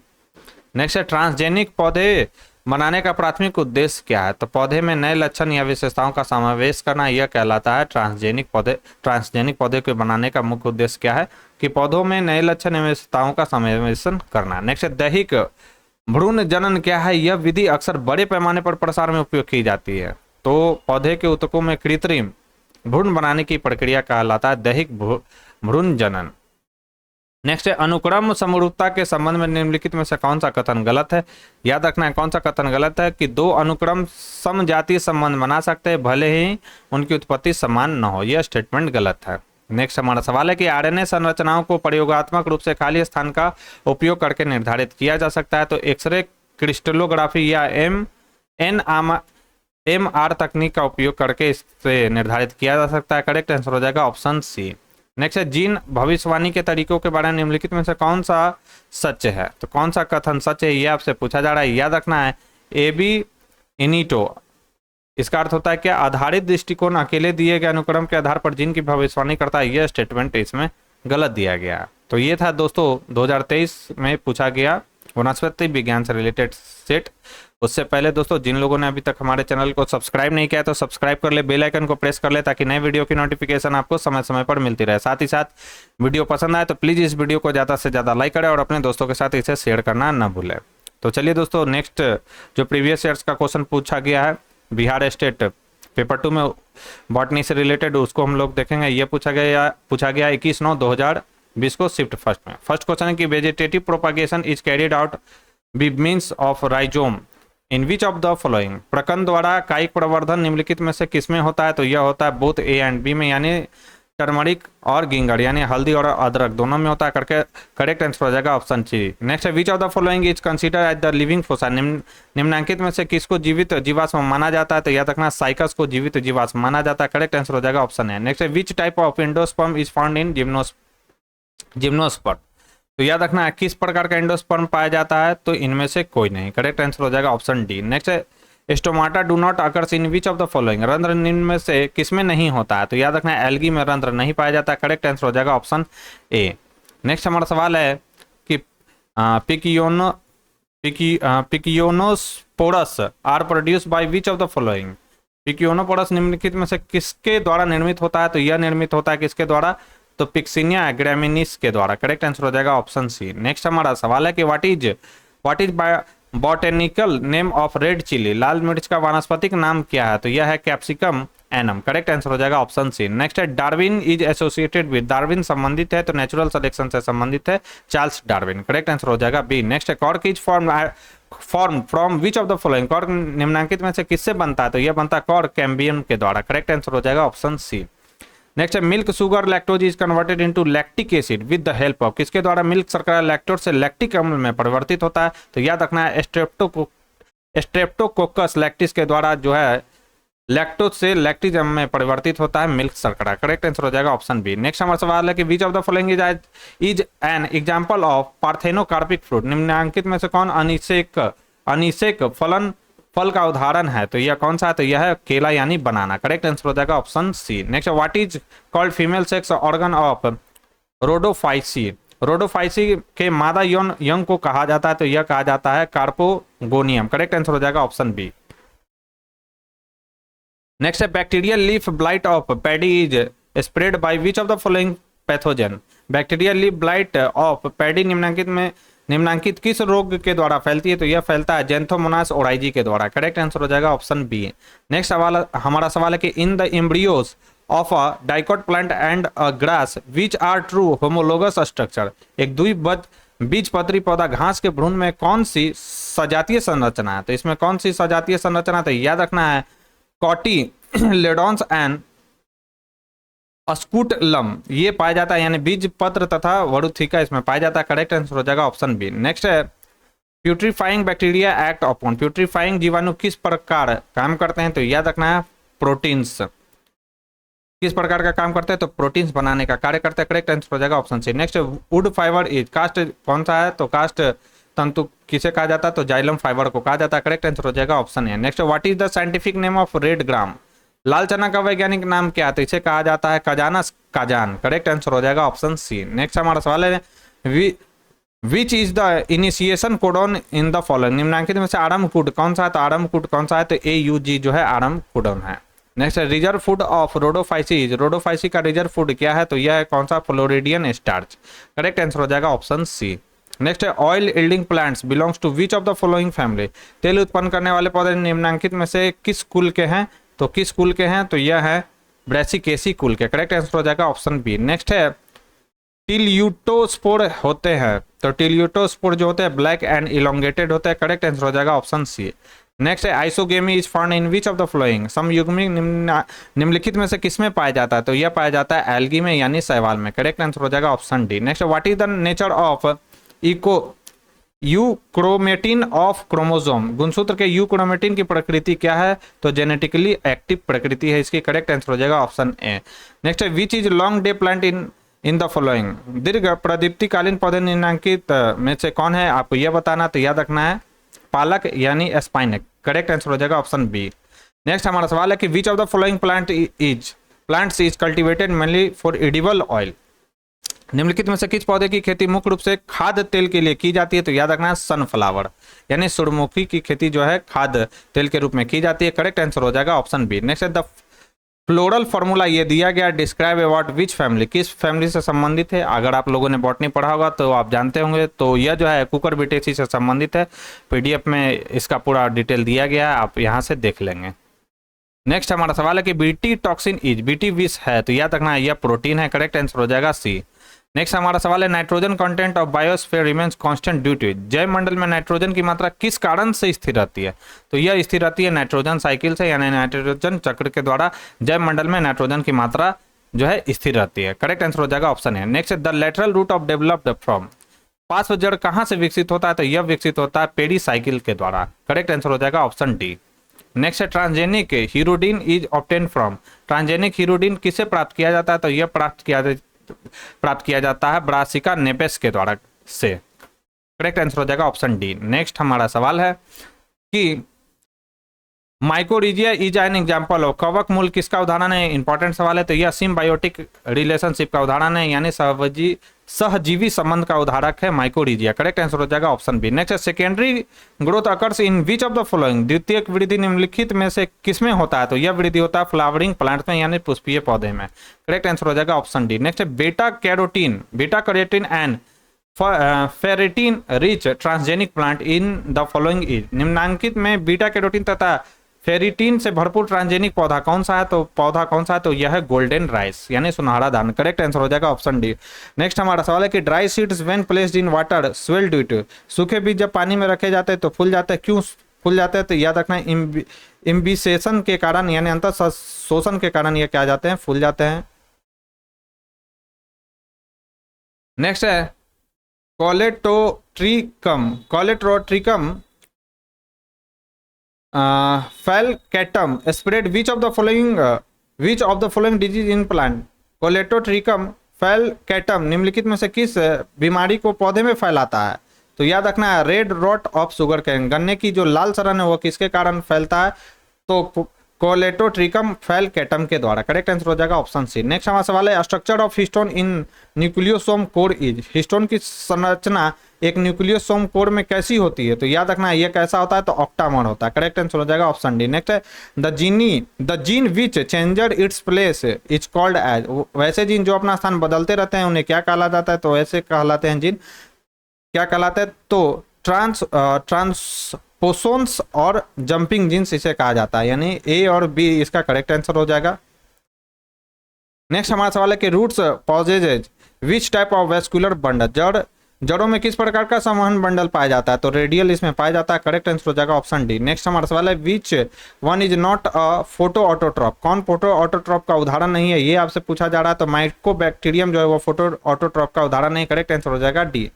नेक्स्ट है ट्रांसजेनिक पौधे बनाने का प्राथमिक उद्देश्य क्या है? तो पौधे में नए लक्षण या विशेषताओं का समावेश करना यह कहलाता है ट्रांसजेनिक पौधे। ट्रांसजेनिक पौधे को बनाने का मुख्य उद्देश्य क्या है? कि पौधों में नए लक्षण या विशेषताओं का समावेशन करना। नेक्स्ट है दैहिक भ्रूण जनन क्या है? यह विधि अक्सर बड़े पैमाने पर प्रसार में उपयोग की जाती है। तो पौधे के ऊतकों में कृत्रिम भ्रूण बनाने की प्रक्रिया कहलाता है दैहिक भ्रूण जनन। नेक्स्ट है अनुक्रम समरूपता के संबंध में निम्नलिखित में से कौन सा कथन गलत है? याद रखना है कौन सा कथन गलत है कि दो अनुक्रम समजातीय संबंध बना सकते हैं भले ही उनकी उत्पत्ति समान न हो। यह स्टेटमेंट गलत है। नेक्स्ट हमारा सवाल है कि आरएनए संरचनाओं को प्रयोगात्मक रूप से खाली स्थान का उपयोग करके निर्धारित किया जा सकता है। तो एक्सरे क्रिस्टलोग्राफी या एमआर तकनीक का उपयोग करके इससे निर्धारित किया जा सकता है। करेक्ट आंसर हो जाएगा ऑप्शन सी। नेक्स्ट है जीन भविष्यवाणी के तरीकों के बारे में निम्नलिखित में से कौन सा सच है? तो कौन सा कथन सच है ये आपसे पूछा जा रहा है। याद रखना है एबी इनिटो, इसका अर्थ होता है क्या? आधारित दृष्टिकोण अकेले दिए गए अनुक्रम के आधार पर जीन की भविष्यवाणी करता है। यह स्टेटमेंट इसमें गलत दिया गया। तो ये था दोस्तों 2023 में पूछा गया वनस्पति विज्ञान से रिलेटेड सेट। उससे पहले दोस्तों जिन लोगों ने अभी तक हमारे चैनल को सब्सक्राइब नहीं किया है तो सब्सक्राइब कर ले, बेल आइकन को प्रेस कर ले ताकि नए वीडियो की नोटिफिकेशन आपको समय समय पर मिलती रहे। साथ ही साथ वीडियो पसंद आए तो प्लीज़ इस वीडियो को ज़्यादा से ज़्यादा लाइक करें और अपने दोस्तों के साथ इसे शेयर करना न भूलें। तो चलिए दोस्तों नेक्स्ट जो प्रीवियस ईयर्स का क्वेश्चन पूछा गया है बिहार स्टेट पेपर 2 में बॉटनी से रिलेटेड, उसको हम लोग देखेंगे। ये पूछा गया 21/9/2020 को शिफ्ट फर्स्ट में। फर्स्ट क्वेश्चन है कि vegetative propagation is carried out by means of rhizome in which of the following? प्रकंद द्वारा कायिक प्रवर्धन निम्नलिखित में से किसमें होता है? तो यह होता है बोथ ए एंड बी में, यानी टर्मरिक और गिंगर यानी हल्दी और अदरक दोनों में होता है। करके करेक्ट आंसर हो जाएगा ऑप्शन सी। नेक्स्ट है which of the following is consider as the living fossa? निम्नलिखित में से किसको जीवित जीवाश्म माना जाता है? तो याद रखना साइकस को जीवित जीवाश्म माना जाता है। करेक्ट आंसर हो जाएगा ऑप्शन है। नेक्स्ट है विच type of endosperm is found in gymnosperm? तो याद रखना है किस प्रकार का एंडोस्पर्म पाया जाता है? तो इनमें से कोई नहीं। करेक्ट आंसर हो जाएगा ऑप्शन डी। नेक्स्ट है stomata do not occurs in which of the following? रंध्र निम्न में से किसमें नहीं होता है? तो याद रखना है एल्गी में रंध्र नहीं पाया जाता है। करेक्ट आंसर हो जाएगा ऑप्शन ए। नेक्स्ट हमारा सवाल है कि pycniospores are produced by which of the following? Pycniospores निम्नलिखित में से किसके द्वारा निर्मित होता है? तो यह निर्मित होता है किसके द्वारा? तो पिक्सिनिया ग्रामिनीस के द्वारा। करेक्ट आंसर हो जाएगा ऑप्शन सी। नेक्स्ट हमारा सवाल है कि what is botanical name of red chili? लाल मिर्च का वानस्पतिक नाम क्या है? तो यह है कैप्सिकम एनम। करेक्ट आंसर हो जाएगा ऑप्शन सी। नेक्स्ट है Darwin is associated with? Darwin संबंधित है तो नेचुरल सिलेक्शन से संबंधित है चार्ल्स डार्विन। करेक्ट आंसर हो जाएगा बी। नेक्स्ट है cork is form from which of the following? Cork निम्नलिखित में से किससे बनता है? तो यह बनता है कॉर्क कैम्बियम के द्वारा। करेक्ट आंसर हो जाएगा ऑप्शन सी। नेक्स्ट है milk sugar lactose is converted into lactic acid with the help of? किसके द्वारा मिल्क शर्करा लैक्टोज से लैक्टिक अम्ल में परिवर्तित होता है? तो याद रखना है स्ट्रेप्टोकोकस लैक्टिस के द्वारा जो है लैक्टोज से लैक्टिक अम्ल में परिवर्तित होता है मिल्क शर्करा। करेक्ट आंसर हो जाएगा ऑप्शन बी। नेक्स्ट हमारा सवाल है कि विच of the following is an example of parthenocarpic fruit? निम्नलिखित में से कौन अनिषेक फल का उदाहरण है? तो यह कौन सा है? तो यह है केला यानी बनाना। करेक्ट आंसर हो जाएगा option C. Next what is called female sex organ of rhodophyceae? Rhodophyceae के मादा यौन यंग को कहा जाता है तो यह कहा जाता है कार्पोगोनियम। करेक्ट आंसर हो जाएगा ऑप्शन बी। नेक्स्ट है bacterial leaf blight of paddy is spread by which of the following pathogen? Bacteria leaf blight of paddy निम्नांकित किस रोग के द्वारा फैलती है? तो यह फैलता है जेंथोमोनास ओराइजी के द्वारा। करेक्ट आंसर हो जाएगा ऑप्शन बी। नेक्स्ट सवाल, हमारा सवाल है कि in the embryos of a dicot plant and a grass which are true homologous structure, एक बीजपत्री पौधा घास के भ्रूण में कौन सी सजातीय संरचना है? तो इसमें कौन सी सजातीय संरचना? तो याद रखना है कॉटी लेडॉन्स एंड अस्कुटलम ये पाया जाता है, यानी बीज पत्र तथा वरुथिका इसमें पाया जाता है। करेक्ट आंसर हो जाएगा ऑप्शन बी। नेक्स्ट है putrefying bacteria act upon, putrefying जीवाणु किस प्रकार काम करते हैं? तो याद रखना है प्रोटीन्स किस प्रकार का काम करते हैं? तो प्रोटीन्स बनाने का कार्य करते हैं। करेक्ट आंसर हो जाएगा option C. Next wood fibre is, कास्ट कौन सा है? तो कास्ट तंतु किसे कहा जाता है? तो जाइलम फाइबर को कहा जाता है। करेक्ट आंसर हो जाएगा option A. Next what is the scientific name of red gram, लाल चना का वैज्ञानिक नाम क्या है? तो इसे कहा जाता है कजानस काजान। करेक्ट आंसर हो जाएगा ऑप्शन सी। नेक्स्ट हमारा सवाल है which is the initiation codon in the following, निम्नांकित में से आरंभ कोड कौन सा है? तो आरंभ कोड कौन सा है? तो AUG जो है आरंभ कोडोन है। Next reserve food of rhodophyceae, rhodophyceae का रिजर्व फूड क्या है? तो यह है कौन सा? Floridean starch. करेक्ट आंसर हो जाएगा ऑप्शन सी। नेक्स्ट है oil yielding plants belongs to which of the following family, तेल उत्पन्न करने वाले पौधे निम्नांकित में से किस कुल के हैं? तो किस कुल के हैं? तो यह है ब्रेसिकेसी कुल के। करेक्ट आंसर हो जाएगा ऑप्शन बी। नेक्स्ट है टिल्यूटोस्पोर होते हैं, तो टिल्यूटोस्पोर जो होते हैं ब्लैक एंड इलोंगेटेड होते हैं। करेक्ट आंसर हो जाएगा ऑप्शन सी। नेक्स्ट है isogamy is found in which of the following, समयुग्मी निम्नलिखित में से किसमें पाया जाता है? तो यह पाया जाता है एल्गी में यानी शैवाल में। करेक्ट आंसर हो जाएगा option D. Next what is the nature of euchromatin of chromosome, गुणसूत्र के यूक्रोमेटिन की प्रकृति क्या है? तो जेनेटिकली एक्टिव प्रकृति है इसकी। करेक्ट आंसर हो जाएगा ऑप्शन ए। नेक्स्ट है which is long day plant in the following, दीर्घ प्रदीप्तिकालीन पौधे निम्नांकित में से कौन है? आपको यह बताना। तो याद रखना है पालक यानी स्पाइनक। करेक्ट आंसर हो जाएगा ऑप्शन बी। नेक्स्ट हमारा सवाल है कि विच of the following plants is cultivated mainly for edible oil, निम्नलिखित में से किस पौधे की खेती मुख्य रूप से खाद्य तेल के लिए की जाती है? तो याद रखना है सनफ्लावर यानी सूर्यमुखी की खेती जो है खाद्य तेल के रूप में की जाती है। करेक्ट आंसर हो जाएगा ऑप्शन बी। नेक्स्ट है द फ्लोरल फॉर्मूला ये दिया गया डिस्क्राइब अबाउट विच फैमिली, किस फैमिली से संबंधित है? अगर आप लोगों ने बॉटनी पढ़ा होगा तो आप जानते होंगे। तो यह जो है कुकुरबिटेसी से संबंधित है। PDF में इसका पूरा डिटेल दिया गया है, आप यहाँ से देख लेंगे। नेक्स्ट हमारा सवाल है कि बीटी टॉक्सिन इज, बीटी विष है? तो याद रखना है यह प्रोटीन है। करेक्ट आंसर हो जाएगा सी। नेक्स्ट हमारा सवाल है nitrogen content of biosphere remains constant due to, जैवमंडल में नाइट्रोजन की मात्रा किस कारण से स्थिर रहती है? तो यह स्थिर रहती है नाइट्रोजन साइकिल से, यानी नाइट्रोजन चक्र के द्वारा जैवमंडल में नाइट्रोजन की मात्रा जो है स्थिर रहती है। करेक्ट आंसर हो जाएगा ऑप्शन है। Next the lateral root of developed from, पार्श्व जड़ कहाँ से विकसित होता है? तो यह विकसित होता है पेरी साइकिल के द्वारा। करेक्ट आंसर हो जाएगा ऑप्शन डी। नेक्स्ट है transgenic hirudin is obtain from, transgenic hirudin किसे प्राप्त किया जाता है? तो यह प्राप्त किया जाता है ब्रासिका नेपेस के द्वारा से। करेक्ट आंसर हो जाएगा ऑप्शन डी। नेक्स्ट हमारा सवाल है कि माइकोरिजिया इज एन एग्जांपल ऑफ, कवक मूल किसका उदाहरण है? इंपॉर्टेंट सवाल है। तो यह सिम्बायोटिक रिलेशनशिप का उदाहरण है, यानी सहजीवी संबंध का उदाहरक है माइकोरिजिया। करेक्ट आंसर हो जाएगा option B. Next secondary growth occurs in which of the following, द्वितीयक वृद्धि निम्नलिखित में से किसमें होता है? तो यह वृद्धि होता है फ्लावरिंग प्लांट्स में यानी पुष्पीय पौधे में। करेक्ट आंसर हो जाएगा option D. Next beta carotene and ferritin rich transgenic plant in the following is, निम्नांकित में बीटा कैरोटीन तथा फेरिटीन से भरपूर ट्रांसजेनिक पौधा कौन सा है? तो पौधा कौन सा है? तो यह है गोल्डन राइस यानी सुनहरा धान। करेक्ट आंसर हो जाएगा ऑप्शन डी। नेक्स्ट हमारा सवाल है कि dry seeds when placed in water swell due to, सूखे बीज जब पानी में रखे जाते हैं तो फूल जाते हैं, क्यों फूल जाते हैं? तो याद रखना इम्बिसेशन के कारण यानी अंतर शोषण के कारण ये क्या जाते हैं? फूल जाते हैं। नेक्स्ट है colletotrichum falcatum spread which of the following disease in plant, colletotrichum falcatum निम्नलिखित में से किस बीमारी को पौधे में फैलाता है? तो याद रखना है red rot of sugar cane, गन्ने की जो लाल सड़न है वो किसके कारण फैलता है? तो कोलेटोट्रिकम फैलकेटम के द्वारा। करेक्ट आंसर हो जाएगा ऑप्शन सी। नेक्स्ट हमारा सवाल है structure of histone in nucleosome core is. Histone की संरचना एक न्यूक्लियोसोम कोर में कैसी होती है, तो याद रखना ये कैसा होता है, तो ऑक्टामर होता है। करेक्ट आंसर हो जाएगा ऑप्शन डी। नेक्स्ट है the gene which changer its place is called as. वैसे जीन जो अपना स्थान बदलते रहते हैं उन्हें क्या कहा जाता है, तो ऐसे कहलाते हैं जीन क्या कहलाते हैं, तो ट्रांसपोसोन्स और जंपिंग जीन्स इसे कहा जाता है, यानी ए और बी इसका करेक्ट आंसर हो जाएगा। नेक्स्ट हमारा सवाल है कि roots possess which type of vascular bundle. जड़ों में किस प्रकार का संवहन बंडल पाया जाता है, तो रेडियल इसमें पाया जाता है। करेक्ट आंसर हो जाएगा ऑप्शन डी। नेक्स्ट हमारा सवाल है which one is not a photo autotroph. कौन फोटो ऑटोट्रॉप का उदाहरण नहीं है, ये आपसे पूछा जा रहा है, तो माइकोबैक्टीरियम जो है वो फोटो ऑटोट्रॉप का उदाहरण नहीं। करेक्ट आंसर हो जाएगा D.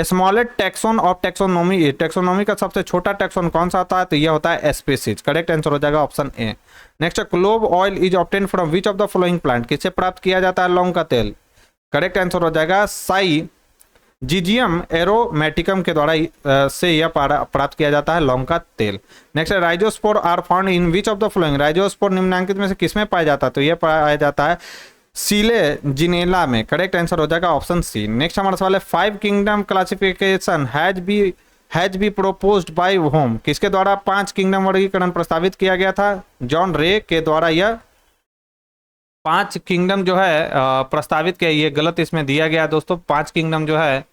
Smallest taxon of taxonomy. Taxonomy का सबसे छोटा टैक्सोन कौन सा होता है, तो यह होता है स्पीसीज। करेक्ट आंसर हो जाएगा option A. Next clove oil is obtain from which of the following plant. किससे प्राप्त किया जाता है लौंग का तेल। करेक्ट आंसर हो जाएगा साई जीजियम एरोमेटिकम के द्वारा से यह प्राप्त किया जाता है लौंग का तेल। नेक्स्ट है rhizospore are found in which of the following. Rhizospore निम्नलिखित में से किसमें पाया जाता है, तो यह पाया जाता है सिलेजिनेला में। करेक्ट आंसर हो जाएगा ऑप्शन सी। नेक्स्ट हमारा सवाल है 5 kingdom classification has be proposed by whom. किसके द्वारा 5 किंगडम वर्गीकरण प्रस्तावित किया गया था, जॉन रे के द्वारा यह 5 किंगडम जो है प्रस्तावित किया। ये गलत इसमें दिया गया दोस्तों, 5 किंगडम जो है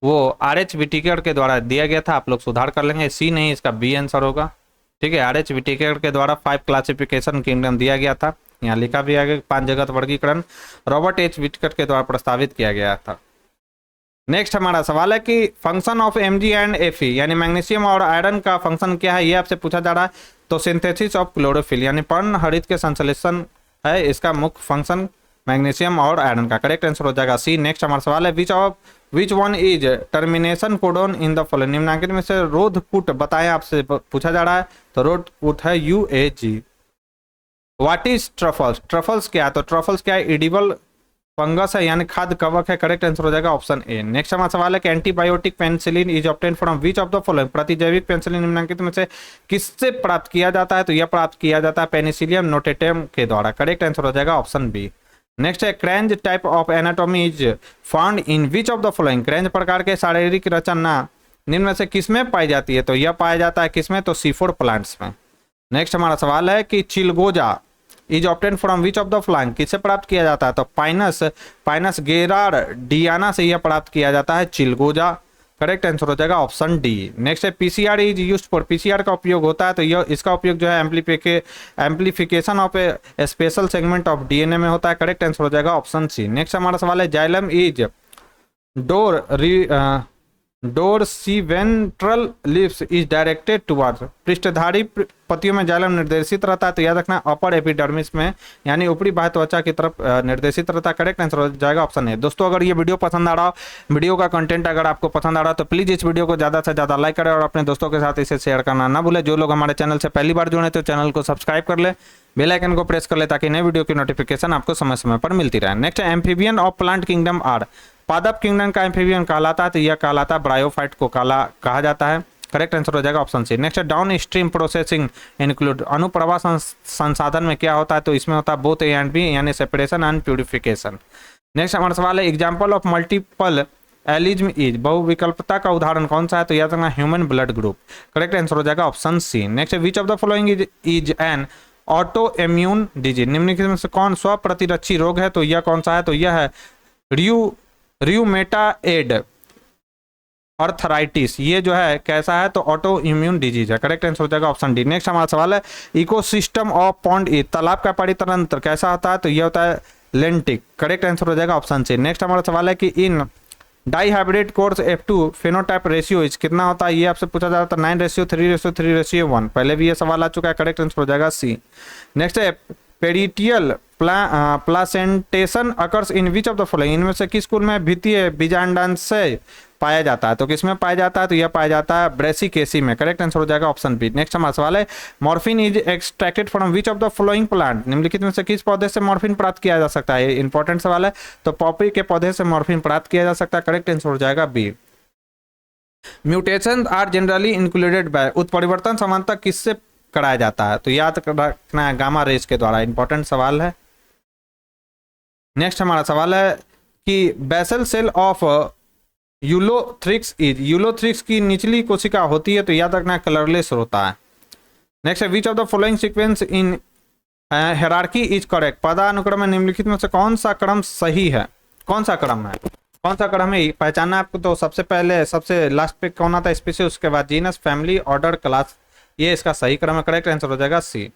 वो RH विटिकर के द्वारा दिया गया था, आप लोग सुधार कर लेंगे। सी नहीं, इसका बी आंसर होगा। ठीक है, RH विटिकर के द्वारा 5 क्लासिफिकेशन किंगडम दिया गया था, यहाँ लिखा भी आगे 5 जगत वर्गीकरण रॉबर्ट H विटिकर के द्वारा प्रस्तावित किया गया था। नेक्स्ट हमारा सवाल है कि function of Mg and Fe यानी मैग्नीशियम और आयरन का फंक्शन क्या है, ये आपसे पूछा जा रहा है। तो सिंथेसिस ऑफ क्लोरोफिल यानी पर्णहरित के संश्लेषण है इसका मुख्य फंक्शन मैग्नीशियम और आयरन का। करेक्ट आंसर हो जाएगा सी। नेक्स्ट हमारा सवाल है which one is termination codon in the following. निम्नलिखित में से रोध कूट बताएं, आपसे पूछा जा रहा है, तो रोध कूट है UAG। What is truffles. Truffles क्या है, तो ट्रफल्स क्या है, एडिबल फंगस है यानी खाद्य कवक है। करेक्ट आंसर हो जाएगा ऑप्शन ए। नेक्स्ट हमारा सवाल है कि antibiotic penicillin is obtain from which of the following. प्रतिजैविक पेनिसिलिन निम्नलिखित में से किससे प्राप्त किया जाता है, तो यह प्राप्त किया जाता है पेनिसिलियम नोटेटम के द्वारा। करेक्ट आंसर हो जाएगा ऑप्शन बी। नेक्स्ट है kranz type of anatomy is found in which of the following. Kranz प्रकार के शारीरिक रचना निम्न में से किसमें पाई जाती है, तो यह पाया जाता है किसमें, तो सीफूड प्लांट्स में। नेक्स्ट हमारा सवाल है कि चिलगोजा is obtain from which of the following. किससे प्राप्त किया जाता है, तो पाइनस गेरार्डियाना से यह प्राप्त किया जाता है चिलगोजा। करेक्ट आंसर हो जाएगा ऑप्शन डी। नेक्स्ट है PCR is used for. PCR का उपयोग होता है, तो यह इसका उपयोग जो है amplification of A special segment of DNA में होता है। करेक्ट आंसर हो जाएगा ऑप्शन सी। नेक्स्ट हमारा सवाल है xylem is dorsiventral leaves is directed towards. पृष्ठधारी पत्तियों में जाइलम निर्देशित रहता है, तो याद रखना अपर एपिडर्मिस में यानी ऊपरी बाह्य त्वचा की तरफ निर्देशित रहता है। करेक्ट आंसर हो जाएगा ऑप्शन ए। दोस्तों अगर ये वीडियो पसंद आ रहा हो, वीडियो का कंटेंट अगर आपको पसंद आ रहा हो, तो प्लीज इस वीडियो को ज़्यादा से ज़्यादा लाइक करें और अपने दोस्तों के साथ इसे शेयर करना ना भूलें। जो लोग हमारे चैनल से पहली बार जुड़े तो चैनल को सब्सक्राइब कर ले, बेल आइकन को प्रेस कर ले ताकि नए वीडियो की नोटिफिकेशन आपको समय समय पर मिलती रहे। Next amphibian of plant kingdom are. पादप किंगडम का एम्फीबियन कहलाता है, तो यह कहलाता है ब्रायोफाइट को कहा जाता है। करेक्ट आंसर हो जाएगा option C. Next downstream processing include. अनुप्रवाह संसाधन में क्या होता है, तो इसमें होता है बोथ ए एंड बी यानी सेपरेशन एंड प्यूरिफिकेशन। नेक्स्ट हमारा सवाल है example of multiple allelism is. बहुविकल्पता का उदाहरण कौन सा है, तो याद रखना human blood group. Correct answer हो जाएगा option C. Next which of the following is an autoimmune disease. निम्नलिखित में से कौन स्व प्रतिरक्षी रोग है, तो यह कौन सा है, तो यह है रियूमेटाइड अर्थराइटिस। ये जो है कैसा है, तो ऑटो इम्यून डिजीज है। करेक्ट आंसर हो जाएगा ऑप्शन डी। नेक्स्ट हमारा सवाल है इकोसिस्टम ऑफ पॉन्ड इज। तालाब का परितंत्र कैसा होता है, तो यह होता है लेंटिक। करेक्ट आंसर हो जाएगा ऑप्शन सी। नेक्स्ट हमारा सवाल है कि in dihybrid cross F2 phenotype ratio is कितना होता है, ये आपसे पूछा जा रहा था 9:3:3:1। पहले भी ये सवाल आ चुका है। करेक्ट आंसर हो जाएगा सी। नेक्स्ट है parietal placentation occurs in which of the following. इनमें से किस कुल में भित्तीय बीजांडांश पाया जाता है, तो किसमें पाया जाता है, तो यह पाया जाता है ब्रेसिकेसी में। करेक्ट आंसर हो जाएगा ऑप्शन बी। नेक्स्ट हमारा सवाल है morphine is extracted from which of the following plant. निम्नलिखित में से किस पौधे से मॉर्फिन प्राप्त किया जा सकता है, इंपॉर्टेंट सवाल है। तो पॉपी के पौधे से मॉर्फिन प्राप्त किया जा सकता है। करेक्ट आंसर हो जाएगा बी। Mutation are generally included by. उत्परिवर्तन सामान्यतः किससे कराया जाता है? तो याद रखना है गामा रेज के द्वारा। इंपॉर्टेंट सवाल है। नेक्स्ट हमारा सवाल है कि बेसल सेल ऑफ यूलोथ्रिक्स की निचली कोशिका होती है? तो याद रखना है कलरलेस होता है। नेक्स्ट है which of the following sequence in hierarchy is correct? पदानुक्रम में निम्नलिखित में से कौन सा क्रम सही है? कौन सा क्रम है? कौन सा क्रम है पहचानना आपको। तो सबसे पहले सबसे लास्ट पे कौन आता है? स्पीशीज, उसके बाद जीनस, फैमिली, ऑर्डर, क्लास। ये इसका सही क्रम है। करेक्ट आंसर हो जाएगा सी।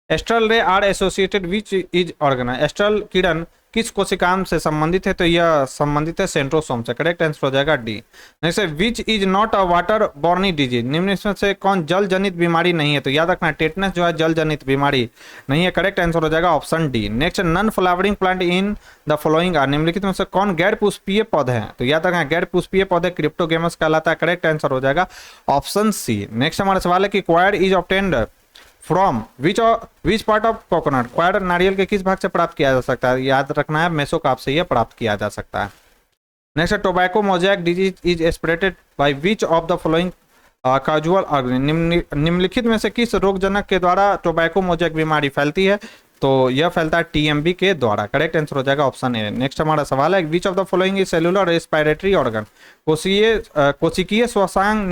Astral ray are associated which is organ? Astral किरण किस कोशिकांग से संबंधित है? तो यह संबंधित है सेंट्रोसोम से। करेक्ट आंसर हो जाएगा डी। नेक्स्ट है which is not a water borne disease? निम्न में से कौन जल जनित बीमारी नहीं है? तो याद रखना टेटनस जो है जल जनित बीमारी नहीं है। करेक्ट आंसर हो जाएगा option D. Next non flowering plant in the following are? निम्नलिखित में से कौन गैर पुष्पीय पौधे हैं? तो याद रखना गैर पुष्पीय पौधे क्रिप्टोगेमस कहलाता है। करेक्ट आंसर हो जाएगा ऑप्शन सी। नेक्स्ट हमारा सवाल है कि coir is obtained from which part of coconut? Coir नारियल के किस भाग से प्राप्त किया जा सकता है? याद रखना है मेसोकार्प से यह प्राप्त किया जा सकता है। Next tobacco mosaic disease is spreaded bye which of the following casual organism? निम्नलिखित में से किस रोगजनक के द्वारा टोबैको मोजैक बीमारी फैलती है? तो यह फैलता है टीएमबी के द्वारा। करेक्ट आंसर हो जाएगा ऑप्शन ए। नेक्स्ट हमारा सवाल है which of the following is cellular respiratory organ? कोशिकीय श्वसांग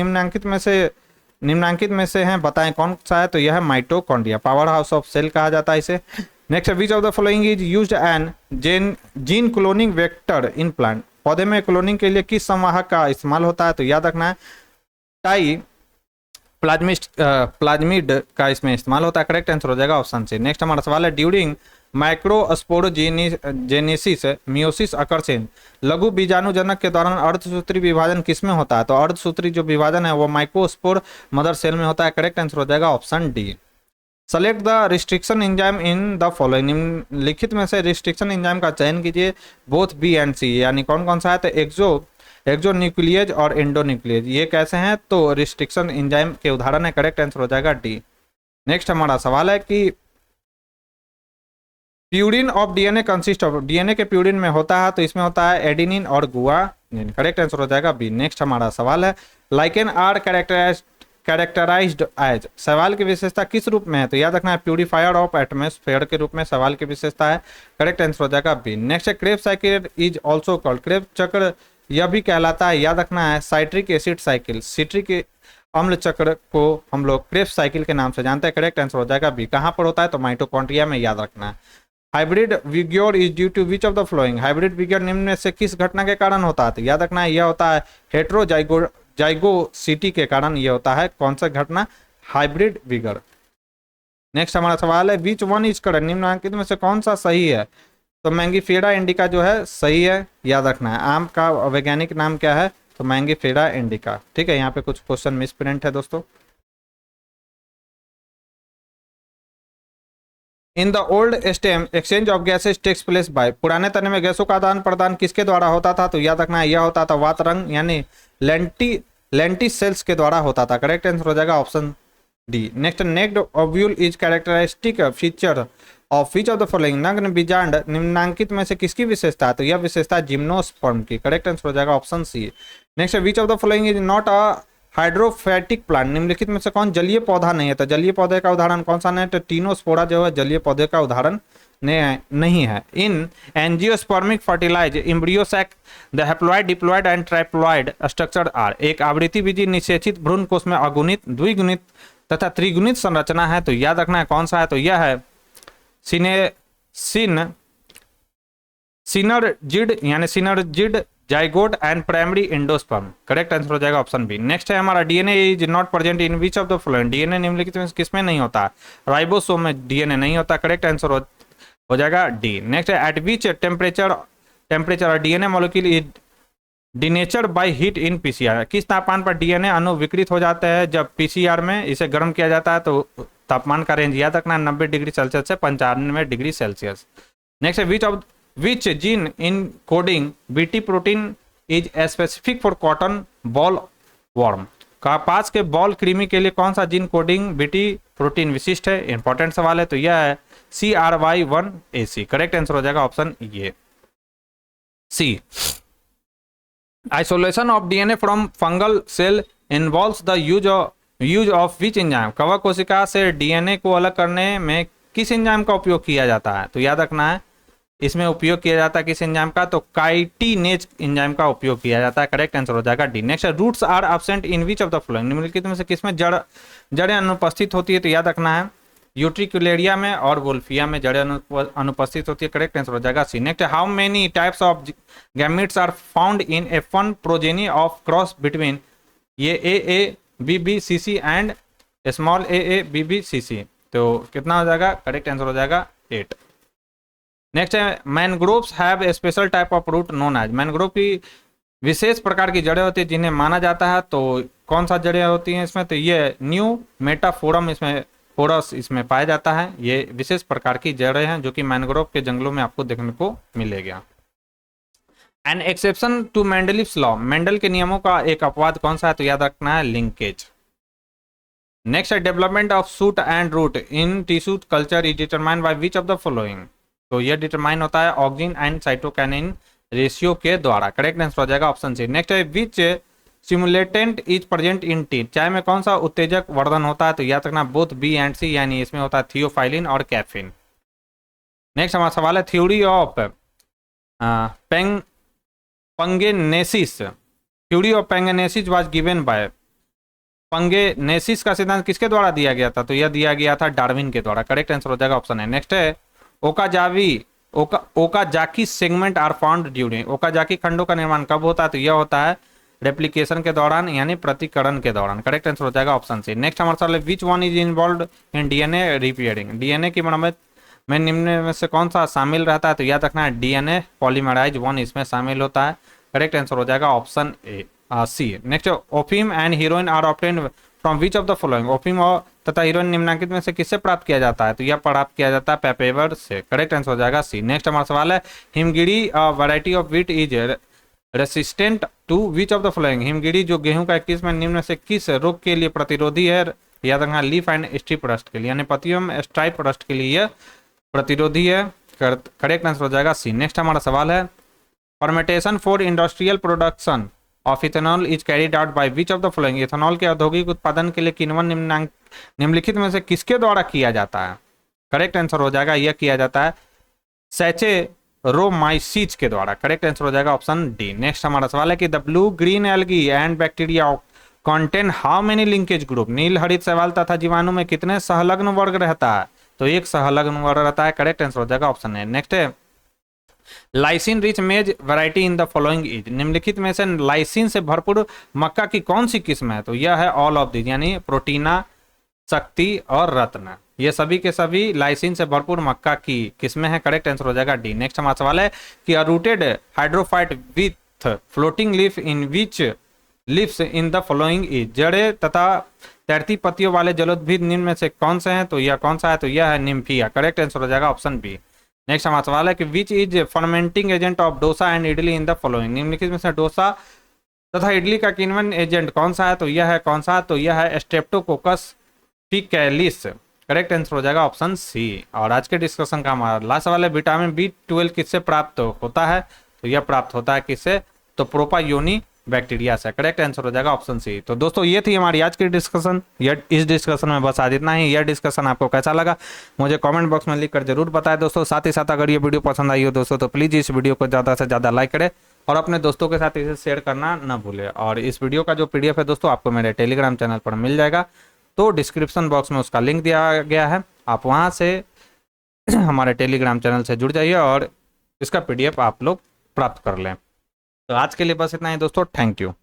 निम्नांकित में से हैं, बताएं कौन सा है? तो यह है mitochondria. Power house of cell कहा जाता है इसे। Next which of the following is used an gene cloning vector in plant? पौधे में क्लोनिंग के लिए किस संवाहक का इस्तेमाल होता है? तो याद रखना है टाई प्लाज्मिड का इसमें इस्तेमाल होता है। करेक्ट आंसर हो जाएगा ऑप्शन सी। नेक्स्ट हमारा सवाल है ड्यूरिंग माइक्रोस्पोरोजेनेसिस मियोसिस अकर्षण लघु बीजाणुजनक के दौरान अर्धसूत्री विभाजन किसमें होता है? तो अर्धसूत्री जो विभाजन है वो माइक्रोस्पोर मदर सेल में होता है। करेक्ट आंसर हो जाएगा option D. Select the restriction enzyme in the following? निम्नलिखित में से रिस्ट्रिक्शन एंजाइम का चयन कीजिए बोथ बी एंड सी, यानी कौन कौन सा है? तो एक्सोन्यूक्लियेज और एंडोन्यूक्लियेज। ये कैसे हैं? तो रिस्ट्रिक्शन एंजाइम के उदाहरण है। करेक्ट आंसर हो जाएगा डी। नेक्स्ट हमारा सवाल है कि purine of DNA consist of? DNA के प्यूरिन में होता है तो इसमें होता है एडिनिन और गुआनिन। करेक्ट आंसर हो जाएगा बी। नेक्स्ट हमारा सवाल है लाइकेन आर कैरेक्टराइज्ड एज? सवाल की विशेषता किस रूप में है? तो याद रखना है प्यूरिफायर ऑफ एटमॉस्फेयर के रूप में सवाल की विशेषता है। करेक्ट आंसर हो जाएगा बी। नेक्स्ट है Kreb cycle is also called? Kreb चक्र यह भी कहलाता है। याद रखना है साइट्रिक एसिड साइकिल, सिट्रिक अम्ल चक्र को हम लोग क्रेब्स साइकिल के नाम से जानते हैं। करेक्ट आंसर हो जाएगा बी। कहाँ पर होता है? तो माइटोकॉन्ड्रिया में। याद रखना है hybrid vigour is due to which of the following? Hybrid vigour निम्न में से किस घटना के कारण होता है? तो याद रखना है यह होता है हेट्रोजाइगोसिटी के कारण यह होता है। कौन सा घटना? Hybrid vigour. नेक्स्ट हमारा सवाल है विच वन इज करेक्ट? निम्नलिखित में से कौन सा सही है? तो मैंगीफेरा इंडिका जो है सही है। याद रखना है आम का वैज्ञानिक नाम क्या है? तो मैंगीफेरा इंडिका। ठीक है, यहाँ पे कुछ क्वेश्चन मिसप्रिंट है दोस्तों। In the old stem exchange of gases takes place by? पुराने तने में गैसों का आदान प्रदान किसके द्वारा होता था? तो याद रखना है यह होता था वातरंग यानी लेंटिस सेल्स के द्वारा होता था। करेक्ट आंसर हो जाएगा option D. Next naked ovule is characteristic feature of which of the following? नग्न बीजांड निम्नांकित में से किसकी विशेषता है? तो यह विशेषता जिम्नोस्पर्म की। करेक्ट आंसर हो जाएगा option C. Next which of the following is not a hydrophytic plant? निम्नलिखित में से कौन जलीय पौधा नहीं है? तो जलीय पौधे का उदाहरण कौन सा नहीं? तो टीनोस्पोरा जो है जलीय पौधे का उदाहरण नहीं है। In angiospermic fertilize embryo sac the haploid diploid and triploid structure are? एक आवृत्ति बीजी निषेचित भ्रूण कोष में अगुणित, द्विगुणित तथा त्रिगुणित संरचना है। तो याद रखना है कौन सा है? तो यह है synergid zygote and primary endosperm. Correct answer हो जाएगा ऑप्शन बी। नेक्स्ट है हमारा DNA is not present in which of the following? DNA निम्नलिखित में किसमें नहीं होता? राइबोसोम में डीएनए नहीं होता। करेक्ट आंसर हो जाएगा डी। नेक्स्ट है eight which temperature DNA molecule is denature by heat in PCR? किस तापमान पर डीएनए अणु विकृत हो जाते हैं? जब पीसीआर में इसे गर्म किया जाता है तो तापमान का रेंज याद रखना 90 डिग्री सेल्सियस से 95 डिग्री सेल्सियस। नेक्स्ट है which gene encoding BT protein is specific for cotton bollworm? कपास के बॉल कृमि के लिए कौन सा जीन कोडिंग बीटी प्रोटीन विशिष्ट है? इंपॉर्टेंट सवाल है। तो यह है CRY1AC। करेक्ट आंसर हो जाएगा ऑप्शन ये C. Isolation of DNA from fungal cell involves the use use of which enzyme, कवक कोशिका से डीएनए को अलग करने में किस एंजाइम का उपयोग किया जाता है? तो याद रखना है इसमें उपयोग किया जाता है किस एंजाइम का? तो काइटिनेज एंजाइम का उपयोग किया जाता है। करेक्ट आंसर हो जाएगा D. Next, roots are absent in which of the following, निम्नलिखित में से किसमें जड़ें अनुपस्थित होती है? तो याद रखना है यूट्रिकुलेरिया में और वोल्फिया में जड़ें अनुपस्थित होती है। करेक्ट आंसर हो जाएगा सी। Next, how many types of gametes are found in F1 progeny of cross between ये AABBCC एंड स्मॉल AABBCC? तो कितना हो जाएगा? करेक्ट आंसर हो जाएगा 8। नेक्स्ट है mangroves have a special type of root known as, mangrove की विशेष प्रकार की जड़ें होती है जिन्हें माना जाता है। तो कौन सा जड़ें होती हैं इसमें? तो ये न्यू मेटाफोरम इसमें फोरस इसमें पाया जाता है। ये विशेष प्रकार की जड़ें हैं जो कि मैनग्रोव के जंगलों में आपको देखने को मिलेगा। An exception to Mendeleev's law, Mendel के नियमों का एक अपवाद कौन सा है? तो याद रखना है लिंकेज। नेक्स्ट है development of shoot and root in tissue culture is determined by which of the following? तो यह डिटरमाइन होता है ऑक्सिन एंड साइटोकाइनिन रेशियो के द्वारा। करेक्ट आंसर हो जाएगा ऑप्शन सी। नेक्स्ट है which stimulant is present in tea, चाय में कौन सा उत्तेजक वर्धन होता है? तो याद रखना बोथ बी एंड सी, यानी इसमें होता है थियोफाइलिन और कैफीन। नेक्स्ट हमारा सवाल है theory of pangenesis, theory of pangenesis was given by, pangenesis का सिद्धांत किसके द्वारा दिया गया था? तो यह दिया गया था डार्विन के द्वारा। करेक्ट आंसर हो जाएगा ऑप्शन है। नेक्स्ट है Okazaki segment are found during, Okazaki खंडों का निर्माण कब होता है? तो यह होता है रेप्लिकेशन के दौरान यानी प्रतिकरण के दौरान। करेक्ट आंसर हो जाएगा ऑप्शन सी। नेक्स्ट हमारा सवाल है which one is involve in DNA repairing, DNA की मरम्मत में निम्न में से कौन सा शामिल रहता है? तो याद रखना है डीएनए पॉलीमराइज 1 इसमें शामिल होता है। करेक्ट आंसर हो जाएगा option C. Next opium and heroin are obtained from which of the following, opium और तथा हीरोइन निम्नलिखित में से किससे प्राप्त किया जाता है? तो यह प्राप्त किया जाता है पेपेवर से। करेक्ट आंसर हो जाएगा सी। नेक्स्ट हमारा सवाल है Himgiri variety of wheat is resistant to which of the following, Himgiri जो गेहूं का 21 में निम्न से किस रोग के लिए प्रतिरोधी है? याद रखना लीफ एंड स्ट्रिप रस्ट के लिए, यानी पत्तियों स्ट्राइप रस्ट के लिए यह प्रतिरोधी है। करेक्ट आंसर हो जाएगा सी। नेक्स्ट हमारा सवाल है fermentation for industrial production of ethanol is carried out bye which of the following, ethanol के औद्योगिक उत्पादन के लिए किन्वन निम्नलिखित में से किसके द्वारा किया जाता है? करेक्ट आंसर हो जाएगा यह किया जाता है सैचेरोमाइसिस के द्वारा। करेक्ट आंसर हो जाएगा ऑप्शन डी। नेक्स्ट हमारा सवाल है कि the blue green algae and bacteria contain how many linkage group, नील हरित शैवाल तथा जीवाणु में कितने सहलग्न वर्ग रहता है? तो एक सहलग्न वर्ग रहता है। करेक्ट आंसर हो जाएगा ऑप्शन ए। नेक्स्ट है लाइसिन रिच मेज variety in the following is, निम्नलिखित में से लाइसिन से भरपूर मक्का की कौन सी किस्म है? तो यह है ऑल ऑफ दीज, यानी प्रोटीना, शक्ति और रत्न, ये सभी के सभी लाइसिन से भरपूर मक्का की किस्में हैं। करेक्ट आंसर हो जाएगा डी। नेक्स्ट हमारा सवाल है कि rooted hydrophyte with floating leaf in which lives in the following is, जड़े तथा तैरती पत्तियों वाले जलोद्भिद निम्न में से कौन से हैं? तो यह कौन सा है? तो यह है निम्फिया। करेक्ट आंसर हो जाएगा ऑप्शन बी। नेक्स्ट हमारा सवाल है कि which is fermenting agent of dosa and idli in the following, निम्नलिखित में से डोसा तथा इडली का किण्वन एजेंट कौन सा है? तो यह है कौन सा? तो यह है स्ट्रेप्टोकोकस फिकैलिस। करेक्ट आंसर हो जाएगा ऑप्शन सी। और आज के डिस्कशन का हमारा लास्ट सवाल है विटामिन B12 किससे प्राप्त होता है? तो यह प्राप्त होता है किससे? तो प्रोपायोनी बैक्टीरिया से। करेक्ट आंसर हो जाएगा ऑप्शन सी। तो दोस्तों ये थी हमारी आज की डिस्कशन। इस डिस्कशन में बस आज इतना ही। यह डिस्कशन आपको कैसा लगा मुझे कमेंट बॉक्स में लिख कर जरूर बताएं दोस्तों। साथ ही साथ अगर ये वीडियो पसंद आई हो दोस्तों तो प्लीज़ इस वीडियो को ज़्यादा से ज़्यादा लाइक करें और अपने दोस्तों के साथ इसे शेयर करना ना भूलें। और इस वीडियो का जो PDF है दोस्तों आपको मेरे टेलीग्राम चैनल पर मिल जाएगा, तो डिस्क्रिप्शन बॉक्स में उसका लिंक दिया गया है, आप वहाँ से हमारे टेलीग्राम चैनल से जुड़ जाइए और इसका PDF आप लोग प्राप्त कर लें। तो आज के लिए बस इतना ही दोस्तों, थैंक यू।